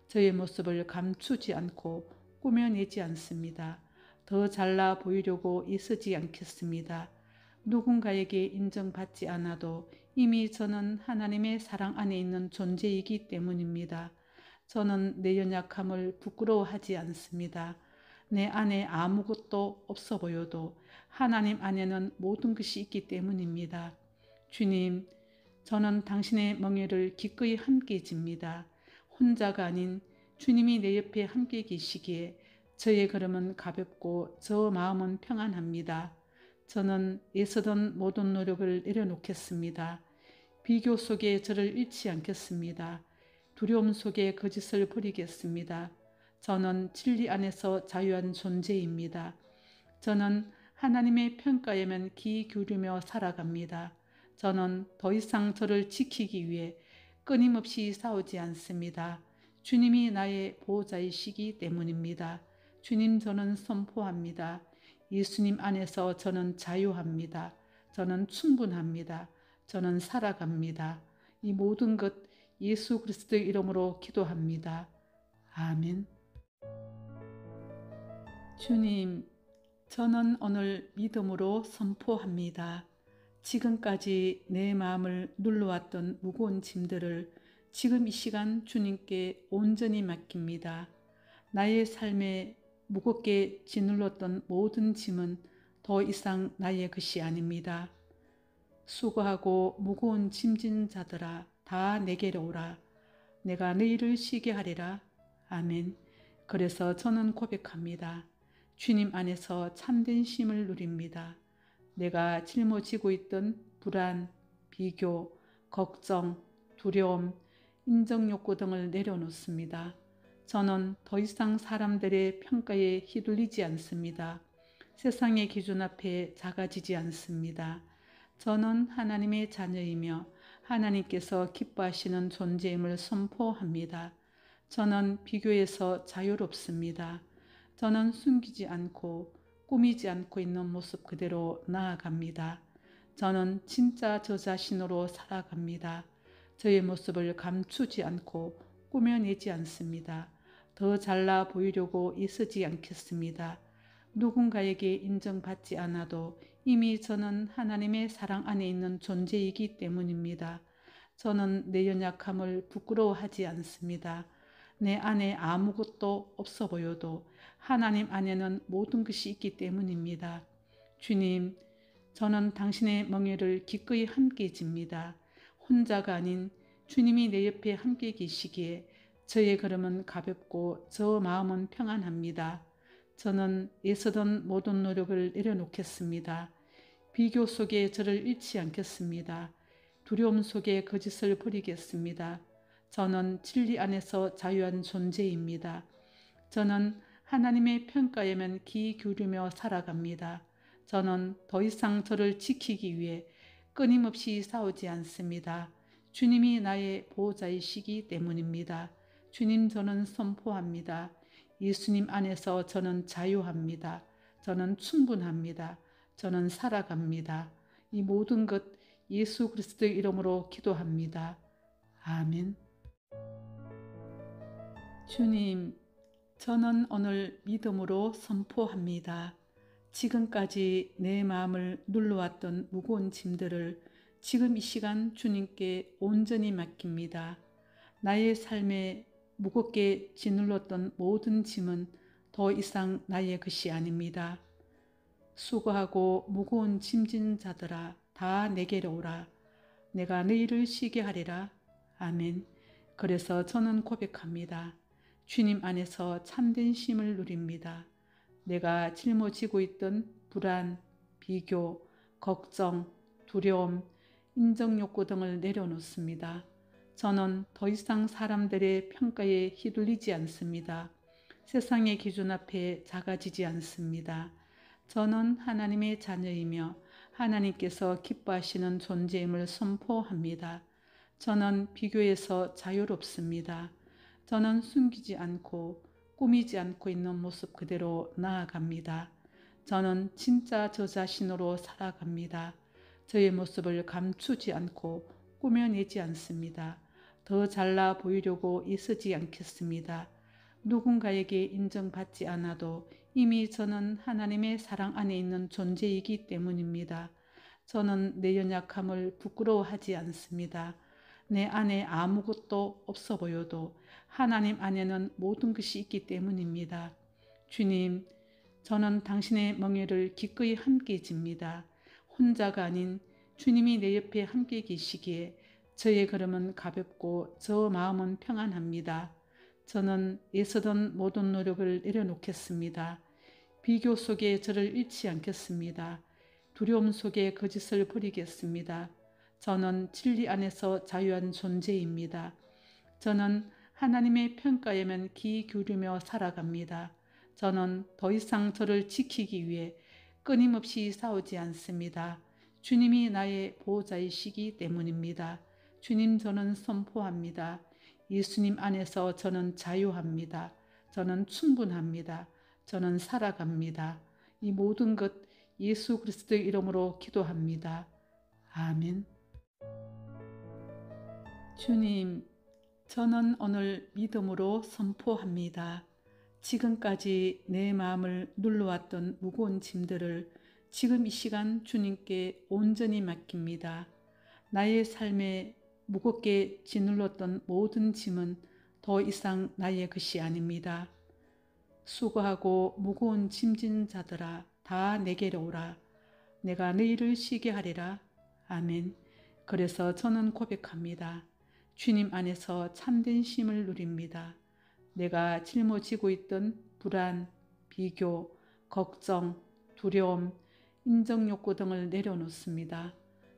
저의 모습을 감추지 않고 꾸며내지 않습니다. 더 잘나 보이려고 애쓰지 않겠습니다. 누군가에게 인정받지 않아도 이미 저는 하나님의 사랑 안에 있는 존재이기 때문입니다. 저는 내 연약함을 부끄러워하지 않습니다. 내 안에 아무것도 없어 보여도 하나님 안에는 모든 것이 있기 때문입니다. 주님, 저는 당신의 멍에를 기꺼이 함께 집니다. 혼자가 아닌 주님이 내 옆에 함께 계시기에 저의 걸음은 가볍고 저 마음은 평안합니다. 저는 애쓰던 모든 노력을 내려놓겠습니다. 비교 속에 저를 잃지 않겠습니다. 두려움 속에 거짓을 버리겠습니다. 저는 진리 안에서 자유한 존재입니다. 저는 하나님의 평가에만 귀 기울이며 살아갑니다. 저는 더 이상 저를 지키기 위해 끊임없이 싸우지 않습니다. 주님이 나의 보호자이시기 때문입니다. 주님, 저는 선포합니다. 예수님 안에서 저는 자유합니다. 저는 충분합니다. 저는 살아갑니다. 이 모든 것 예수 그리스도의 이름으로 기도합니다. 아멘. 주님, 저는 오늘 믿음으로 선포합니다. 지금까지 내 마음을 눌러왔던 무거운 짐들을 지금 이 시간 주님께 온전히 맡깁니다. 나의 삶에 무겁게 짓눌렀던 모든 짐은 더 이상 나의 것이 아닙니다. 수고하고 무거운 짐진 자들아, 다 내게로 오라. 내가 너희를 쉬게 하리라. 아멘. 그래서 저는 고백합니다. 주님 안에서 참된 쉼을 누립니다. 내가 짊어지고 있던 불안, 비교, 걱정, 두려움, 인정욕구 등을 내려놓습니다. 저는 더 이상 사람들의 평가에 휘둘리지 않습니다. 세상의 기준 앞에 작아지지 않습니다. 저는 하나님의 자녀이며 하나님께서 기뻐하시는 존재임을 선포합니다. 저는 비교에서 자유롭습니다. 저는 숨기지 않고 꾸미지 않고 있는 모습 그대로 나아갑니다. 저는 진짜 저 자신으로 살아갑니다. 저의 모습을 감추지 않고 꾸며내지 않습니다. 더 잘나 보이려고 애쓰지 않겠습니다. 누군가에게 인정받지 않아도 이미 저는 하나님의 사랑 안에 있는 존재이기 때문입니다. 저는 내 연약함을 부끄러워하지 않습니다. 내 안에 아무것도 없어 보여도 하나님 안에는 모든 것이 있기 때문입니다. 주님, 저는 당신의 멍에를 기꺼이 함께 집니다. 혼자가 아닌 주님이 내 옆에 함께 계시기에 저의 걸음은 가볍고 저 마음은 평안합니다. 저는 애쓰던 모든 노력을 내려놓겠습니다. 비교 속에 저를 잃지 않겠습니다. 두려움 속에 거짓을 버리겠습니다. 저는 진리 안에서 자유한 존재입니다. 저는 하나님의 평가에만 귀 기울이며 살아갑니다. 저는 더 이상 저를 지키기 위해 끊임없이 싸우지 않습니다. 주님이 나의 보호자이시기 때문입니다. 주님, 저는 선포합니다. 예수님 안에서 저는 자유합니다. 저는 충분합니다. 저는 살아갑니다. 이 모든 것 예수 그리스도의 이름으로 기도합니다. 아멘. 주님, 저는 오늘 믿음으로 선포합니다. 지금까지 내 마음을 눌러왔던 무거운 짐들을 지금 이 시간 주님께 온전히 맡깁니다. 나의 삶에 무겁게 짓눌렀던 모든 짐은 더 이상 나의 것이 아닙니다. 수고하고 무거운 짐진 자들아, 다 내게로 오라. 내가 너희를 쉬게 하리라. 아멘. 그래서 저는 고백합니다. 주님 안에서 참된 쉼을 누립니다. 내가 짊어지고 있던 불안, 비교, 걱정, 두려움, 인정욕구 등을 내려놓습니다. 저는 더 이상 사람들의 평가에 휘둘리지 않습니다. 세상의 기준 앞에 작아지지 않습니다. 저는 하나님의 자녀이며 하나님께서 기뻐하시는 존재임을 선포합니다. 저는 비교에서 자유롭습니다. 저는 숨기지 않고 꾸미지 않고 있는 모습 그대로 나아갑니다. 저는 진짜 저 자신으로 살아갑니다. 저의 모습을 감추지 않고 꾸며내지 않습니다. 더 잘나 보이려고 애쓰지 않겠습니다. 누군가에게 인정받지 않아도 이미 저는 하나님의 사랑 안에 있는 존재이기 때문입니다. 저는 내 연약함을 부끄러워하지 않습니다. 내 안에 아무것도 없어 보여도 하나님 안에는 모든 것이 있기 때문입니다. 주님, 저는 당신의 멍에를 기꺼이 함께 집니다. 혼자가 아닌 주님이 내 옆에 함께 계시기에 저의 걸음은 가볍고 저 마음은 평안합니다. 저는 애쓰던 모든 노력을 내려놓겠습니다. 비교 속에 저를 잃지 않겠습니다. 두려움 속에 거짓을 버리겠습니다. 저는 진리 안에서 자유한 존재입니다. 저는 하나님의 평가에만 귀 기울이며 살아갑니다. 저는 더 이상 저를 지키기 위해 끊임없이 싸우지 않습니다. 주님이 나의 보호자이시기 때문입니다. 주님, 저는 선포합니다. 예수님 안에서 저는 자유합니다. 저는 충분합니다. 저는 살아갑니다. 이 모든 것 예수 그리스도의 이름으로 기도합니다. 아멘. 주님, 저는 오늘 믿음으로 선포합니다. 지금까지 내 마음을 눌러왔던 무거운 짐들을 지금 이 시간 주님께 온전히 맡깁니다. 나의 삶에 무겁게 짓눌렀던 모든 짐은 더 이상 나의 것이 아닙니다. 수고하고 무거운 짐진 자들아, 다 내게로 오라. 내가 너희를 쉬게 하리라. 아멘. 그래서 저는 고백합니다. 주님 안에서 참된 쉼을 누립니다. 내가 짊어지고 있던 불안, 비교, 걱정, 두려움, 인정욕구 등을 내려놓습니다.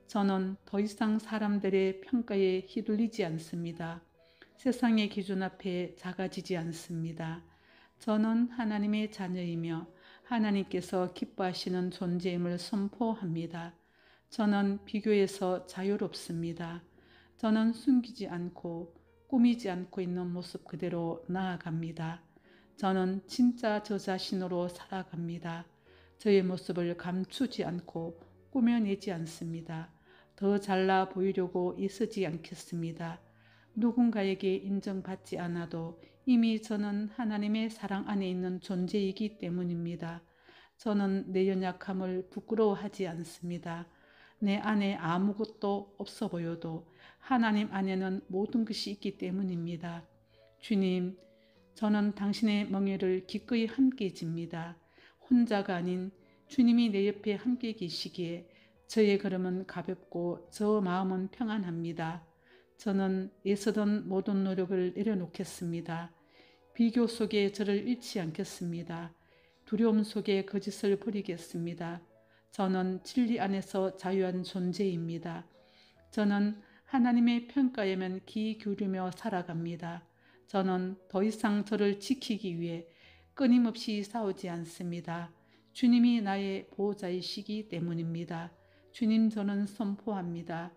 저는 더 이상 사람들의 평가에 휘둘리지 않습니다. 세상의 기준 앞에 작아지지 않습니다. 저는 하나님의 자녀이며 하나님께서 기뻐하시는 존재임을 선포합니다. 저는 비교에서 자유롭습니다. 저는 숨기지 않고 꾸미지 않고 있는 모습 그대로 나아갑니다. 저는 진짜 저 자신으로 살아갑니다. 저의 모습을 감추지 않고 꾸며내지 않습니다. 더 잘나 보이려고 애쓰지 않겠습니다. 누군가에게 인정받지 않아도 이미 저는 하나님의 사랑 안에 있는 존재이기 때문입니다. 저는 내 연약함을 부끄러워하지 않습니다. 내 안에 아무것도 없어 보여도 하나님 안에는 모든 것이 있기 때문입니다. 주님, 저는 당신의 멍에를 기꺼이 함께 집니다. 혼자가 아닌 주님이 내 옆에 함께 계시기에 저의 걸음은 가볍고 저 마음은 평안합니다. 저는 애쓰던 모든 노력을 내려놓겠습니다. 비교 속에 저를 잃지 않겠습니다. 두려움 속에 거짓을 버리겠습니다. 저는 진리 안에서 자유한 존재입니다. 저는 하나님의 평가에만 귀 기울이며 살아갑니다. 저는 더 이상 저를 지키기 위해 끊임없이 싸우지 않습니다. 주님이 나의 보호자이시기 때문입니다. 주님, 저는 선포합니다.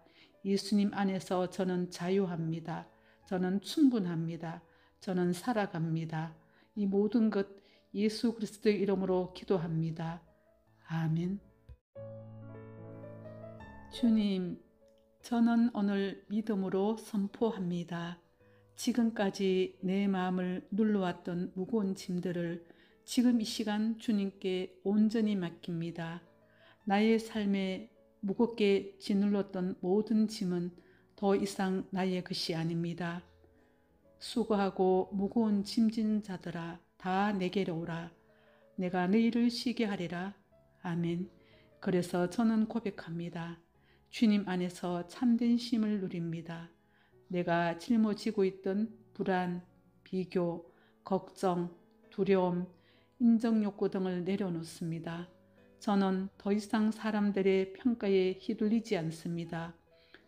예수님 안에서 저는 자유합니다. 저는 충분합니다. 저는 살아갑니다. 이 모든 것 예수 그리스도의 이름으로 기도합니다. 아멘. 주님, 저는 오늘 믿음으로 선포합니다. 지금까지 내 마음을 눌러왔던 무거운 짐들을 지금 이 시간 주님께 온전히 맡깁니다. 나의 삶에 무겁게 짓눌렀던 모든 짐은 더 이상 나의 것이 아닙니다. 수고하고 무거운 짐진 자들아, 다 내게로 오라. 내가 너희를 쉬게 하리라. 아멘. 그래서 저는 고백합니다. 주님 안에서 참된 쉼을 누립니다. 내가 짊어지고 있던 불안, 비교, 걱정, 두려움, 인정욕구 등을 내려놓습니다. 저는 더 이상 사람들의 평가에 휘둘리지 않습니다.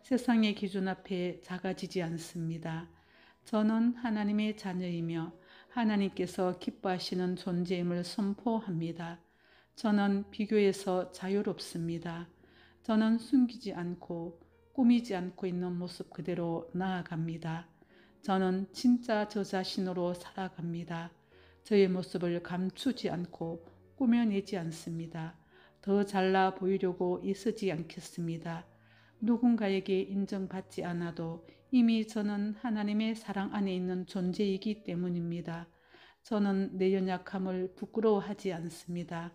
세상의 기준 앞에 작아지지 않습니다. 저는 하나님의 자녀이며 하나님께서 기뻐하시는 존재임을 선포합니다. 저는 비교에서 자유롭습니다. 저는 숨기지 않고 꾸미지 않고 있는 모습 그대로 나아갑니다. 저는 진짜 저 자신으로 살아갑니다. 저의 모습을 감추지 않고 꾸며내지 않습니다. 더 잘나 보이려고 애쓰지 않겠습니다. 누군가에게 인정받지 않아도 이미 저는 하나님의 사랑 안에 있는 존재이기 때문입니다. 저는 내 연약함을 부끄러워하지 않습니다.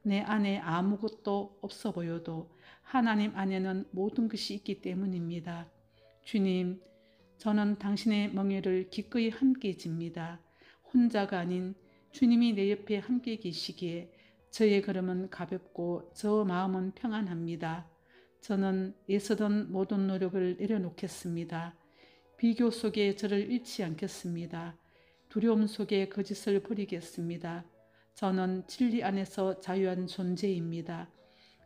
내 안에 아무것도 없어 보여도 하나님 안에는 모든 것이 있기 때문입니다. 주님, 저는 당신의 멍에를 기꺼이 함께 집니다. 혼자가 아닌 주님이 내 옆에 함께 계시기에 저의 걸음은 가볍고 저 마음은 평안합니다. 저는 애쓰던 모든 노력을 내려놓겠습니다. 비교 속에 저를 잃지 않겠습니다. 두려움 속에 거짓을 버리겠습니다. 저는 진리 안에서 자유한 존재입니다.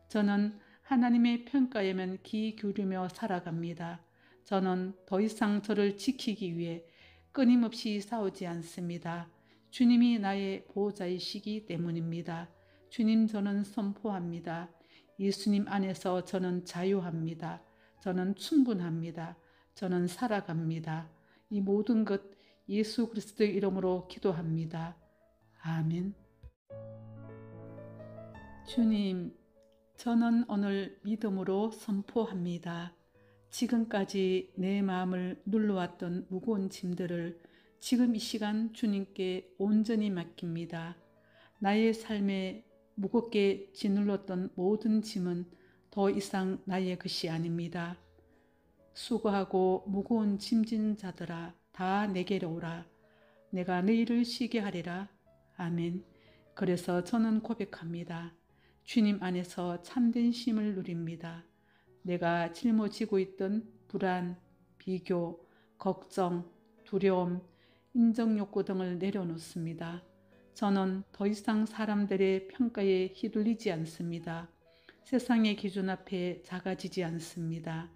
저는 하나님의 평가에만 귀 기울이며 살아갑니다. 저는 더 이상 저를 지키기 위해 끊임없이 싸우지 않습니다. 주님이 나의 보호자이시기 때문입니다. 주님, 저는 선포합니다. 예수님 안에서 저는 자유합니다. 저는 충분합니다. 저는 살아갑니다. 이 모든 것 예수 그리스도의 이름으로 기도합니다. 아멘. 주님, 저는 오늘 믿음으로 선포합니다. 지금까지 내 마음을 눌러왔던 무거운 짐들을 지금 이 시간 주님께 온전히 맡깁니다. 나의 삶에 무겁게 짓눌렀던 모든 짐은 더 이상 나의 것이 아닙니다. 수고하고 무거운 짐진 자들아, 다 내게로 오라. 내가 너희를 쉬게 하리라. 아멘. 그래서 저는 고백합니다. 주님 안에서 참된 쉼을 누립니다. 내가 짊어지고 있던 불안, 비교, 걱정, 두려움, 인정욕구 등을 내려놓습니다. 저는 더 이상 사람들의 평가에 휘둘리지 않습니다. 세상의 기준 앞에 작아지지 않습니다.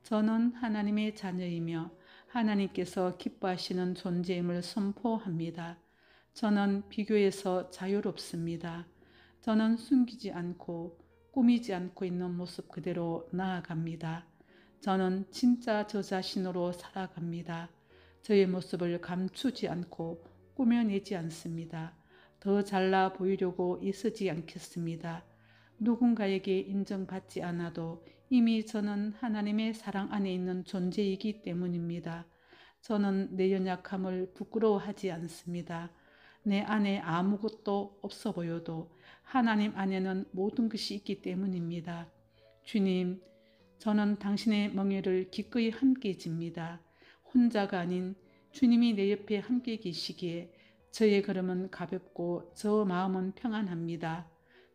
저는 하나님의 자녀이며 하나님께서 기뻐하시는 존재임을 선포합니다. 저는 비교에서 자유롭습니다. 저는 숨기지 않고 꾸미지 않고 있는 모습 그대로 나아갑니다. 저는 진짜 저 자신으로 살아갑니다. 저의 모습을 감추지 않고 꾸며내지 않습니다. 더 잘나 보이려고 애쓰지 않겠습니다. 누군가에게 인정받지 않아도 이미 저는 하나님의 사랑 안에 있는 존재이기 때문입니다. 저는 내 연약함을 부끄러워하지 않습니다. 내 안에 아무것도 없어 보여도 하나님 안에는 모든 것이 있기 때문입니다. 주님, 저는 당신의 멍에를 기꺼이 함께 집니다. 혼자가 아닌 주님이 내 옆에 함께 계시기에 저의 걸음은 가볍고 저 마음은 평안합니다.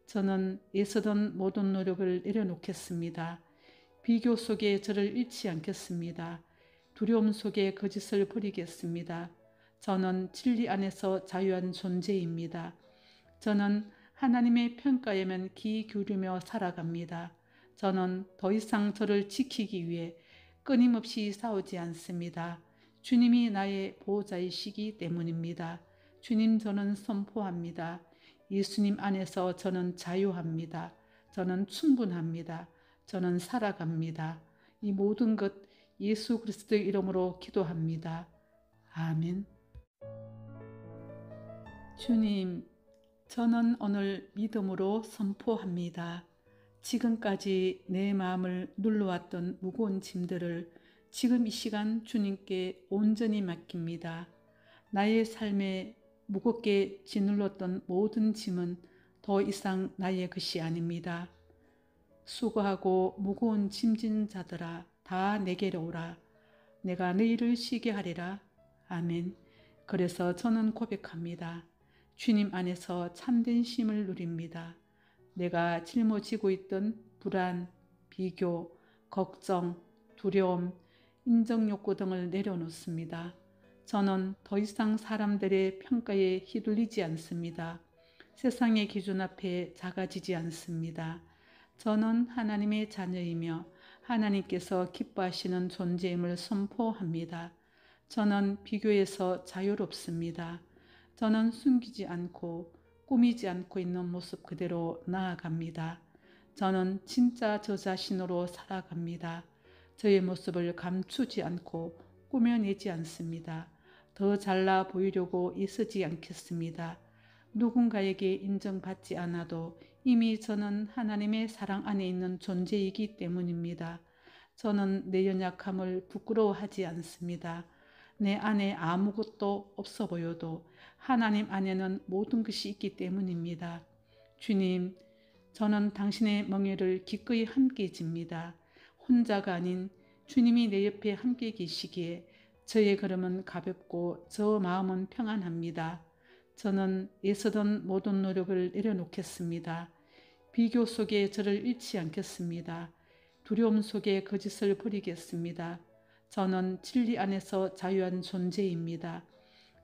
저는 애쓰던 모든 노력을 내려놓겠습니다. 비교 속에 저를 잃지 않겠습니다. 두려움 속에 거짓을 버리겠습니다. 저는 진리 안에서 자유한 존재입니다. 저는 하나님의 평가에만 귀 기울이며 살아갑니다. 저는 더 이상 저를 지키기 위해 끊임없이 싸우지 않습니다. 주님이 나의 보호자이시기 때문입니다. 주님, 저는 선포합니다. 예수님 안에서 저는 자유합니다. 저는 충분합니다. 저는 살아갑니다. 이 모든 것 예수 그리스도의 이름으로 기도합니다. 아멘. 주님, 저는 오늘 믿음으로 선포합니다. 지금까지 내 마음을 눌러왔던 무거운 짐들을 지금 이 시간 주님께 온전히 맡깁니다. 나의 삶에 무겁게 짓눌렀던 모든 짐은 더 이상 나의 것이 아닙니다. 수고하고 무거운 짐진 자들아, 다 내게로 오라. 내가 너희를 쉬게 하리라. 아멘. 그래서 저는 고백합니다. 주님 안에서 참된 쉼을 누립니다. 내가 짊어지고 있던 불안, 비교, 걱정, 두려움, 인정욕구 등을 내려놓습니다. 저는 더 이상 사람들의 평가에 휘둘리지 않습니다. 세상의 기준 앞에 작아지지 않습니다. 저는 하나님의 자녀이며 하나님께서 기뻐하시는 존재임을 선포합니다. 저는 비교에서 자유롭습니다. 저는 숨기지 않고 꾸미지 않고 있는 모습 그대로 나아갑니다. 저는 진짜 저 자신으로 살아갑니다. 저의 모습을 감추지 않고 꾸며내지 않습니다. 더 잘나 보이려고 애쓰지 않겠습니다. 누군가에게 인정받지 않아도 이미 저는 하나님의 사랑 안에 있는 존재이기 때문입니다. 저는 내 연약함을 부끄러워하지 않습니다. 내 안에 아무것도 없어 보여도 하나님 안에는 모든 것이 있기 때문입니다. 주님, 저는 당신의 멍에를 기꺼이 함께 집니다. 혼자가 아닌 주님이 내 옆에 함께 계시기에 저의 걸음은 가볍고 저 마음은 평안합니다. 저는 애쓰던 모든 노력을 내려놓겠습니다. 비교 속에 저를 잃지 않겠습니다. 두려움 속에 거짓을 버리겠습니다. 저는 진리 안에서 자유한 존재입니다.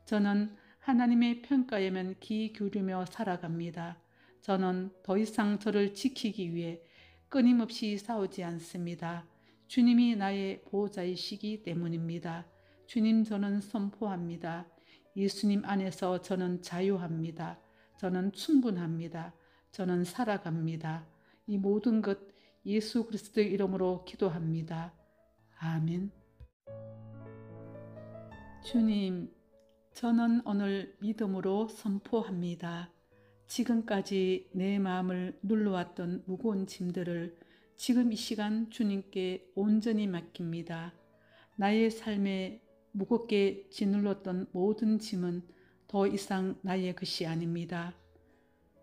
저는 하나님의 평가에만 귀 기울이며 살아갑니다. 저는 더 이상 저를 지키기 위해 끊임없이 싸우지 않습니다. 주님이 나의 보호자이시기 때문입니다. 주님, 저는 선포합니다. 예수님 안에서 저는 자유합니다. 저는 충분합니다. 저는 살아갑니다. 이 모든 것 예수 그리스도의 이름으로 기도합니다. 아멘. 주님, 저는 오늘 믿음으로 선포합니다. 지금까지 내 마음을 눌러왔던 무거운 짐들을 지금 이 시간 주님께 온전히 맡깁니다. 나의 삶에 무겁게 짓눌렀던 모든 짐은 더 이상 나의 것이 아닙니다.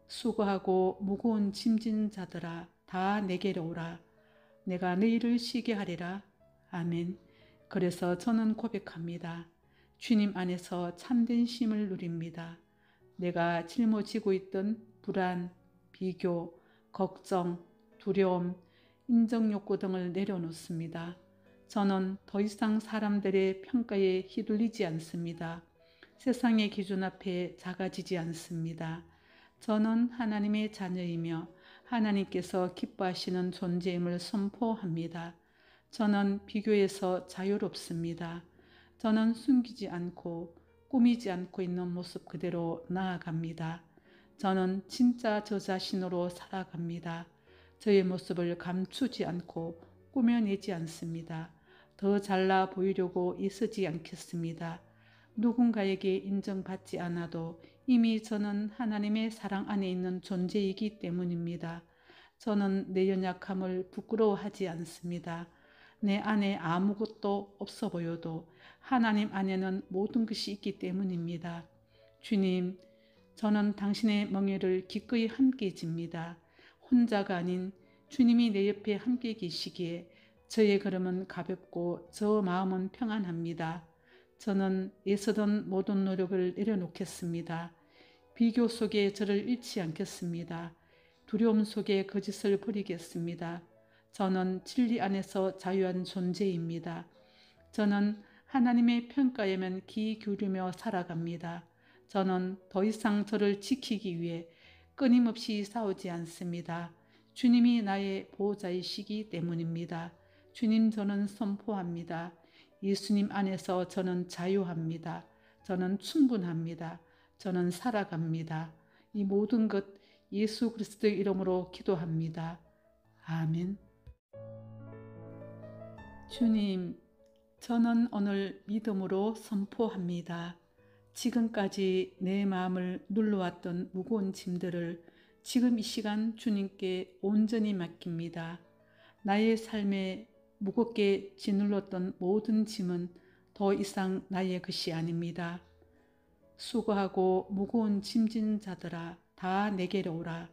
수고하고 무거운 짐진 자들아, 다 내게로 오라. 내가 너희를 쉬게 하리라. 아멘. 그래서 저는 고백합니다. 주님 안에서 참된 쉼을 누립니다. 내가 짊어지고 있던 불안, 비교, 걱정, 두려움, 인정욕구 등을 내려놓습니다. 저는 더 이상 사람들의 평가에 휘둘리지 않습니다. 세상의 기준 앞에 작아지지 않습니다. 저는 하나님의 자녀이며 하나님께서 기뻐하시는 존재임을 선포합니다. 저는 비교에서 자유롭습니다. 저는 숨기지 않고 꾸미지 않고 있는 모습 그대로 나아갑니다. 저는 진짜 저 자신으로 살아갑니다. 저의 모습을 감추지 않고 꾸며내지 않습니다. 더 잘나 보이려고 애쓰지 않겠습니다. 누군가에게 인정받지 않아도 이미 저는 하나님의 사랑 안에 있는 존재이기 때문입니다. 저는 내 연약함을 부끄러워하지 않습니다. 내 안에 아무것도 없어 보여도 하나님 안에는 모든 것이 있기 때문입니다. 주님, 저는 당신의 멍에를 기꺼이 함께 집니다. 혼자가 아닌 주님이 내 옆에 함께 계시기에 저의 걸음은 가볍고 저 마음은 평안합니다. 저는 애쓰던 모든 노력을 내려놓겠습니다. 비교 속에 저를 잃지 않겠습니다. 두려움 속에 거짓을 버리겠습니다. 저는 진리 안에서 자유한 존재입니다. 저는 하나님의 평가에만 귀 기울이며 살아갑니다. 저는 더 이상 저를 지키기 위해 끊임없이 싸우지 않습니다. 주님이 나의 보호자이시기 때문입니다. 주님, 저는 선포합니다. 예수님 안에서 저는 자유합니다. 저는 충분합니다. 저는 살아갑니다. 이 모든 것 예수 그리스도의 이름으로 기도합니다. 아멘. 주님, 저는 오늘 믿음으로 선포합니다. 지금까지 내 마음을 눌러왔던 무거운 짐들을 지금 이 시간 주님께 온전히 맡깁니다. 나의 삶에 무겁게 짓눌렀던 모든 짐은 더 이상 나의 것이 아닙니다. 수고하고 무거운 짐진 자들아, 다 내게로 오라.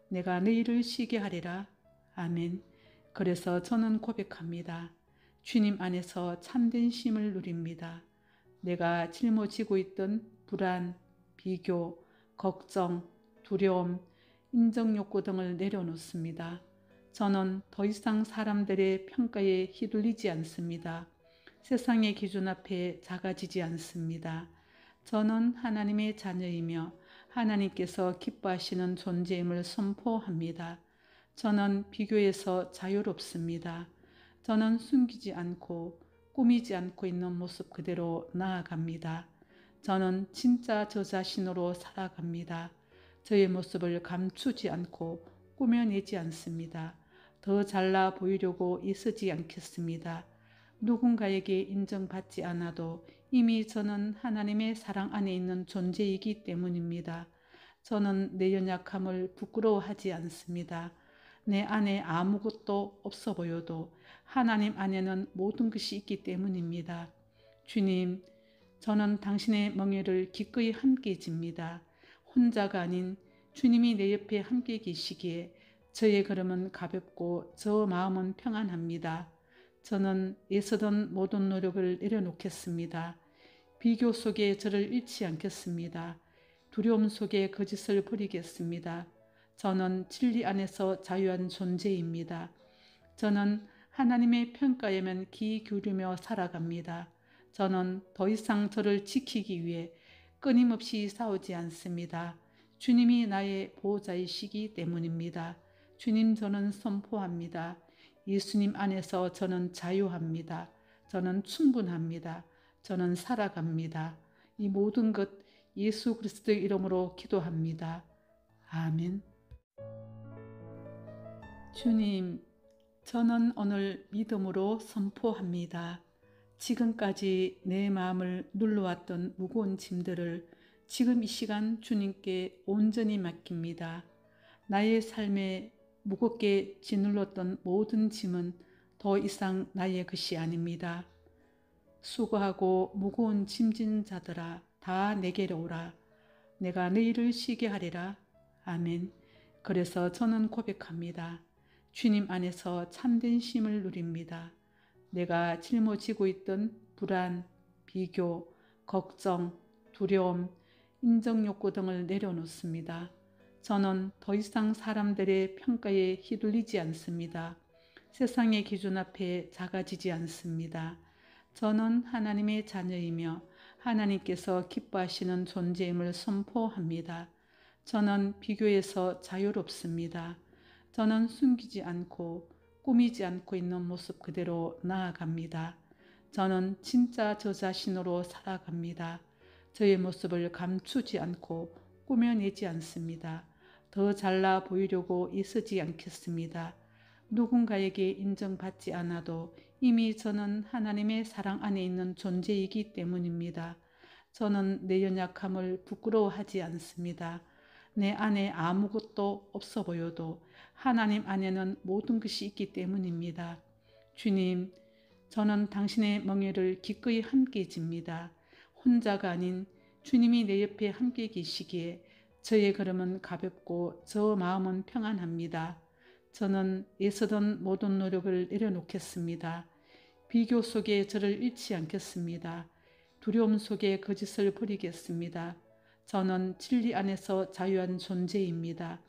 내가 너희를 쉬게 하리라. 아멘. 그래서 저는 고백합니다. 주님 안에서 참된 쉼을 누립니다. 내가 짊어지고 있던 불안, 비교, 걱정, 두려움, 인정욕구 등을 내려놓습니다. 저는 더 이상 사람들의 평가에 휘둘리지 않습니다. 세상의 기준 앞에 작아지지 않습니다. 저는 하나님의 자녀이며 하나님께서 기뻐하시는 존재임을 선포합니다. 저는 비교에서 자유롭습니다. 저는 숨기지 않고 꾸미지 않고 있는 모습 그대로 나아갑니다. 저는 진짜 저 자신으로 살아갑니다. 저의 모습을 감추지 않고 꾸며내지 않습니다. 더 잘나 보이려고 애쓰지 않겠습니다. 누군가에게 인정받지 않아도 이미 저는 하나님의 사랑 안에 있는 존재이기 때문입니다. 저는 내 연약함을 부끄러워하지 않습니다. 내 안에 아무것도 없어 보여도 하나님 안에는 모든 것이 있기 때문입니다. 주님, 저는 당신의 멍에를 기꺼이 함께 집니다. 혼자가 아닌 주님이 내 옆에 함께 계시기에 저의 걸음은 가볍고 저 마음은 평안합니다. 저는 애쓰던 모든 노력을 내려놓겠습니다. 비교 속에 저를 잃지 않겠습니다. 두려움 속에 거짓을 버리겠습니다. 저는 진리 안에서 자유한 존재입니다. 저는 하나님의 평가에만 귀 기울이며 살아갑니다. 저는 더 이상 저를 지키기 위해 끊임없이 싸우지 않습니다. 주님이 나의 보호자이시기 때문입니다. 주님, 저는 선포합니다. 예수님 안에서 저는 자유합니다. 저는 충분합니다. 저는 살아갑니다. 이 모든 것 예수 그리스도의 이름으로 기도합니다. 아멘. 주님, 저는 오늘 믿음으로 선포합니다. 지금까지 내 마음을 눌러왔던 무거운 짐들을 지금 이 시간 주님께 온전히 맡깁니다. 나의 삶에 무겁게 짓눌렀던 모든 짐은 더 이상 나의 것이 아닙니다. 수고하고 무거운 짐진 자들아, 다 내게로 오라. 내가 너희를 쉬게 하리라. 아멘. 그래서 저는 고백합니다. 주님 안에서 참된 쉼을 누립니다. 내가 짊어지고 있던 불안, 비교, 걱정, 두려움, 인정욕구 등을 내려놓습니다. 저는 더 이상 사람들의 평가에 휘둘리지 않습니다. 세상의 기준 앞에 작아지지 않습니다. 저는 하나님의 자녀이며 하나님께서 기뻐하시는 존재임을 선포합니다. 저는 비교에서 자유롭습니다. 저는 숨기지 않고 꾸미지 않고 있는 모습 그대로 나아갑니다. 저는 진짜 저 자신으로 살아갑니다. 저의 모습을 감추지 않고 꾸며내지 않습니다. 더 잘나 보이려고 애쓰지 않겠습니다. 누군가에게 인정받지 않아도 이미 저는 하나님의 사랑 안에 있는 존재이기 때문입니다. 저는 내 연약함을 부끄러워하지 않습니다. 내 안에 아무것도 없어 보여도 하나님 안에는 모든 것이 있기 때문입니다. 주님, 저는 당신의 멍에를 기꺼이 함께 집니다. 혼자가 아닌 주님이 내 옆에 함께 계시기에 저의 걸음은 가볍고 저 마음은 평안합니다. 저는 애쓰던 모든 노력을 내려놓겠습니다. 비교 속에 저를 잃지 않겠습니다. 두려움 속에 거짓을 버리겠습니다. 저는 진리 안에서 자유한 존재입니다.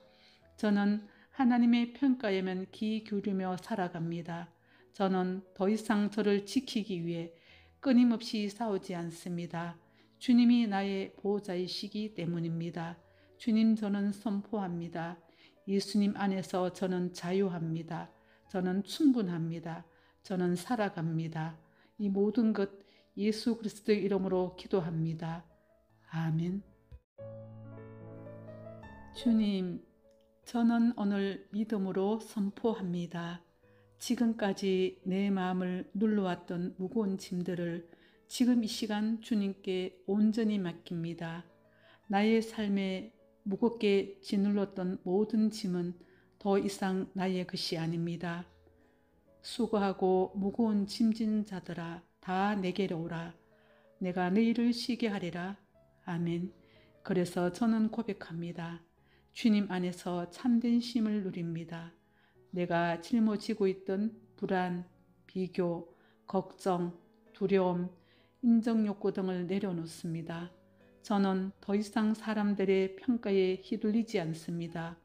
저는 하나님의 평가에만 귀 기울이며 살아갑니다. 저는 더 이상 저를 지키기 위해 끊임없이 싸우지 않습니다. 주님이 나의 보호자이시기 때문입니다. 주님, 저는 선포합니다. 예수님 안에서 저는 자유합니다. 저는 충분합니다. 저는 살아갑니다. 이 모든 것 예수 그리스도의 이름으로 기도합니다. 아멘. 주님, 저는 오늘 믿음으로 선포합니다. 지금까지 내 마음을 눌러왔던 무거운 짐들을 지금 이 시간 주님께 온전히 맡깁니다. 나의 삶에 무겁게 짓눌렀던 모든 짐은 더 이상 나의 것이 아닙니다. 수고하고 무거운 짐진 자들아, 다 내게로 오라. 내가 너희를 쉬게 하리라. 아멘. 그래서 저는 고백합니다. 주님 안에서 참된 쉼을 누립니다. 내가 짊어지고 있던 불안, 비교, 걱정, 두려움, 인정욕구 등을 내려놓습니다. 저는 더 이상 사람들의 평가에 휘둘리지 않습니다.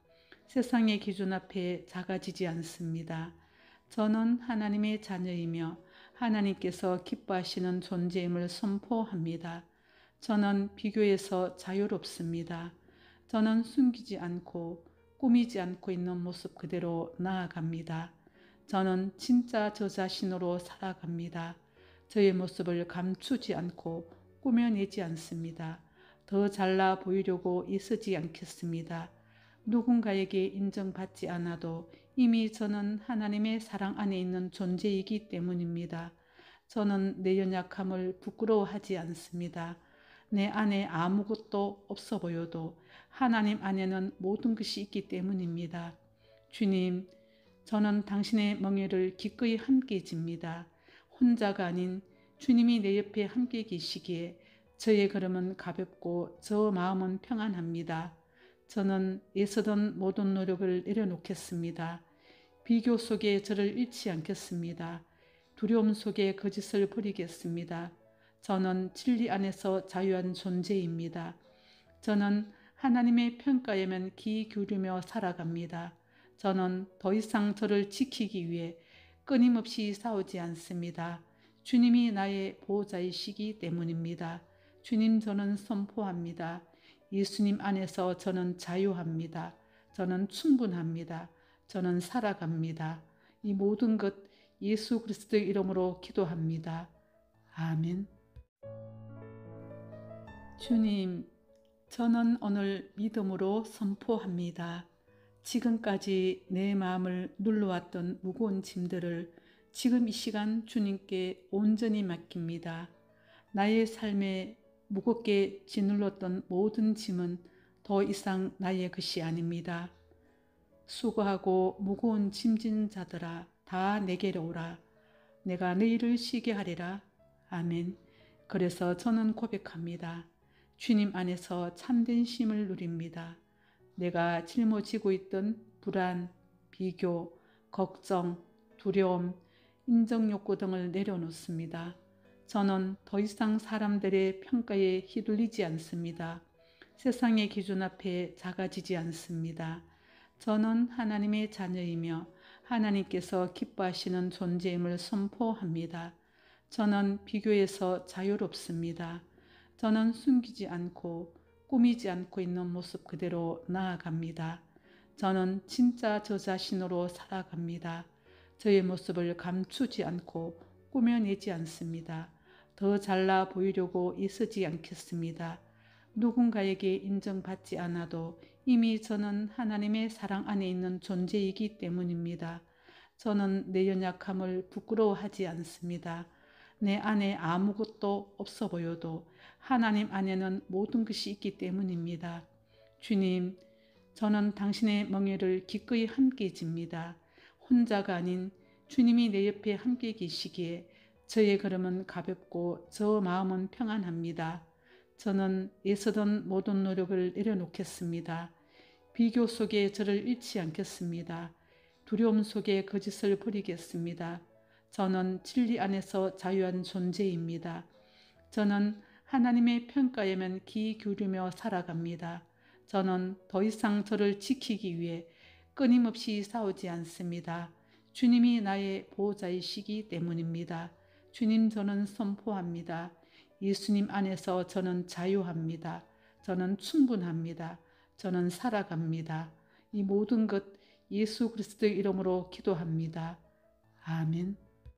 세상의 기준 앞에 작아지지 않습니다. 저는 하나님의 자녀이며 하나님께서 기뻐하시는 존재임을 선포합니다. 저는 비교에서 자유롭습니다. 저는 숨기지 않고 꾸미지 않고 있는 모습 그대로 나아갑니다. 저는 진짜 저 자신으로 살아갑니다. 저의 모습을 감추지 않고 꾸며내지 않습니다. 더 잘나 보이려고 애쓰지 않겠습니다. 누군가에게 인정받지 않아도 이미 저는 하나님의 사랑 안에 있는 존재이기 때문입니다. 저는 내 연약함을 부끄러워하지 않습니다. 내 안에 아무것도 없어 보여도 하나님 안에는 모든 것이 있기 때문입니다. 주님, 저는 당신의 멍에를 기꺼이 함께 집니다. 혼자가 아닌 주님이 내 옆에 함께 계시기에 저의 걸음은 가볍고 저 마음은 평안합니다. 저는 애쓰던 모든 노력을 내려놓겠습니다. 비교 속에 저를 잃지 않겠습니다. 두려움 속에 거짓을 버리겠습니다. 저는 진리 안에서 자유한 존재입니다. 저는 하나님의 평가에만 귀 기울이며 살아갑니다. 저는 더 이상 저를 지키기 위해 끊임없이 싸우지 않습니다. 주님이 나의 보호자이시기 때문입니다. 주님, 저는 선포합니다. 예수님 안에서 저는 자유합니다. 저는 충분합니다. 저는 살아갑니다. 이 모든 것 예수 그리스도의 이름으로 기도합니다. 아멘. 주님, 저는 오늘 믿음으로 선포합니다. 지금까지 내 마음을 눌러왔던 무거운 짐들을 지금 이 시간 주님께 온전히 맡깁니다. 나의 삶에 무겁게 짓눌렀던 모든 짐은 더 이상 나의 것이 아닙니다. 수고하고 무거운 짐진 자들아, 다 내게로 오라. 내가 너희를 쉬게 하리라. 아멘. 그래서 저는 고백합니다. 주님 안에서 참된 쉼을 누립니다. 내가 짊어지고 있던 불안, 비교, 걱정, 두려움, 인정욕구 등을 내려놓습니다. 저는 더 이상 사람들의 평가에 휘둘리지 않습니다. 세상의 기준 앞에 작아지지 않습니다. 저는 하나님의 자녀이며 하나님께서 기뻐하시는 존재임을 선포합니다. 저는 비교에서 자유롭습니다. 저는 숨기지 않고 꾸미지 않고 있는 모습 그대로 나아갑니다. 저는 진짜 저 자신으로 살아갑니다. 저의 모습을 감추지 않고 꾸며내지 않습니다. 더 잘나 보이려고 애쓰지 않겠습니다. 누군가에게 인정받지 않아도 이미 저는 하나님의 사랑 안에 있는 존재이기 때문입니다. 저는 내 연약함을 부끄러워하지 않습니다. 내 안에 아무것도 없어 보여도 하나님 안에는 모든 것이 있기 때문입니다. 주님, 저는 당신의 멍에를 기꺼이 함께 집니다. 혼자가 아닌 주님이 내 옆에 함께 계시기에 저의 걸음은 가볍고 저 마음은 평안합니다. 저는 애쓰던 모든 노력을 내려놓겠습니다. 비교 속에 저를 잃지 않겠습니다. 두려움 속에 거짓을 버리겠습니다. 저는 진리 안에서 자유한 존재입니다. 저는 하나님의 평가에만 귀 기울이며 살아갑니다. 저는 더 이상 저를 지키기 위해 끊임없이 싸우지 않습니다. 주님이 나의 보호자이시기 때문입니다. 주님, 저는 선포합니다. 예수님 안에서 저는 자유합니다. 저는 충분합니다. 저는 살아갑니다. 이 모든 것 예수 그리스도의 이름으로 기도합니다. 아멘.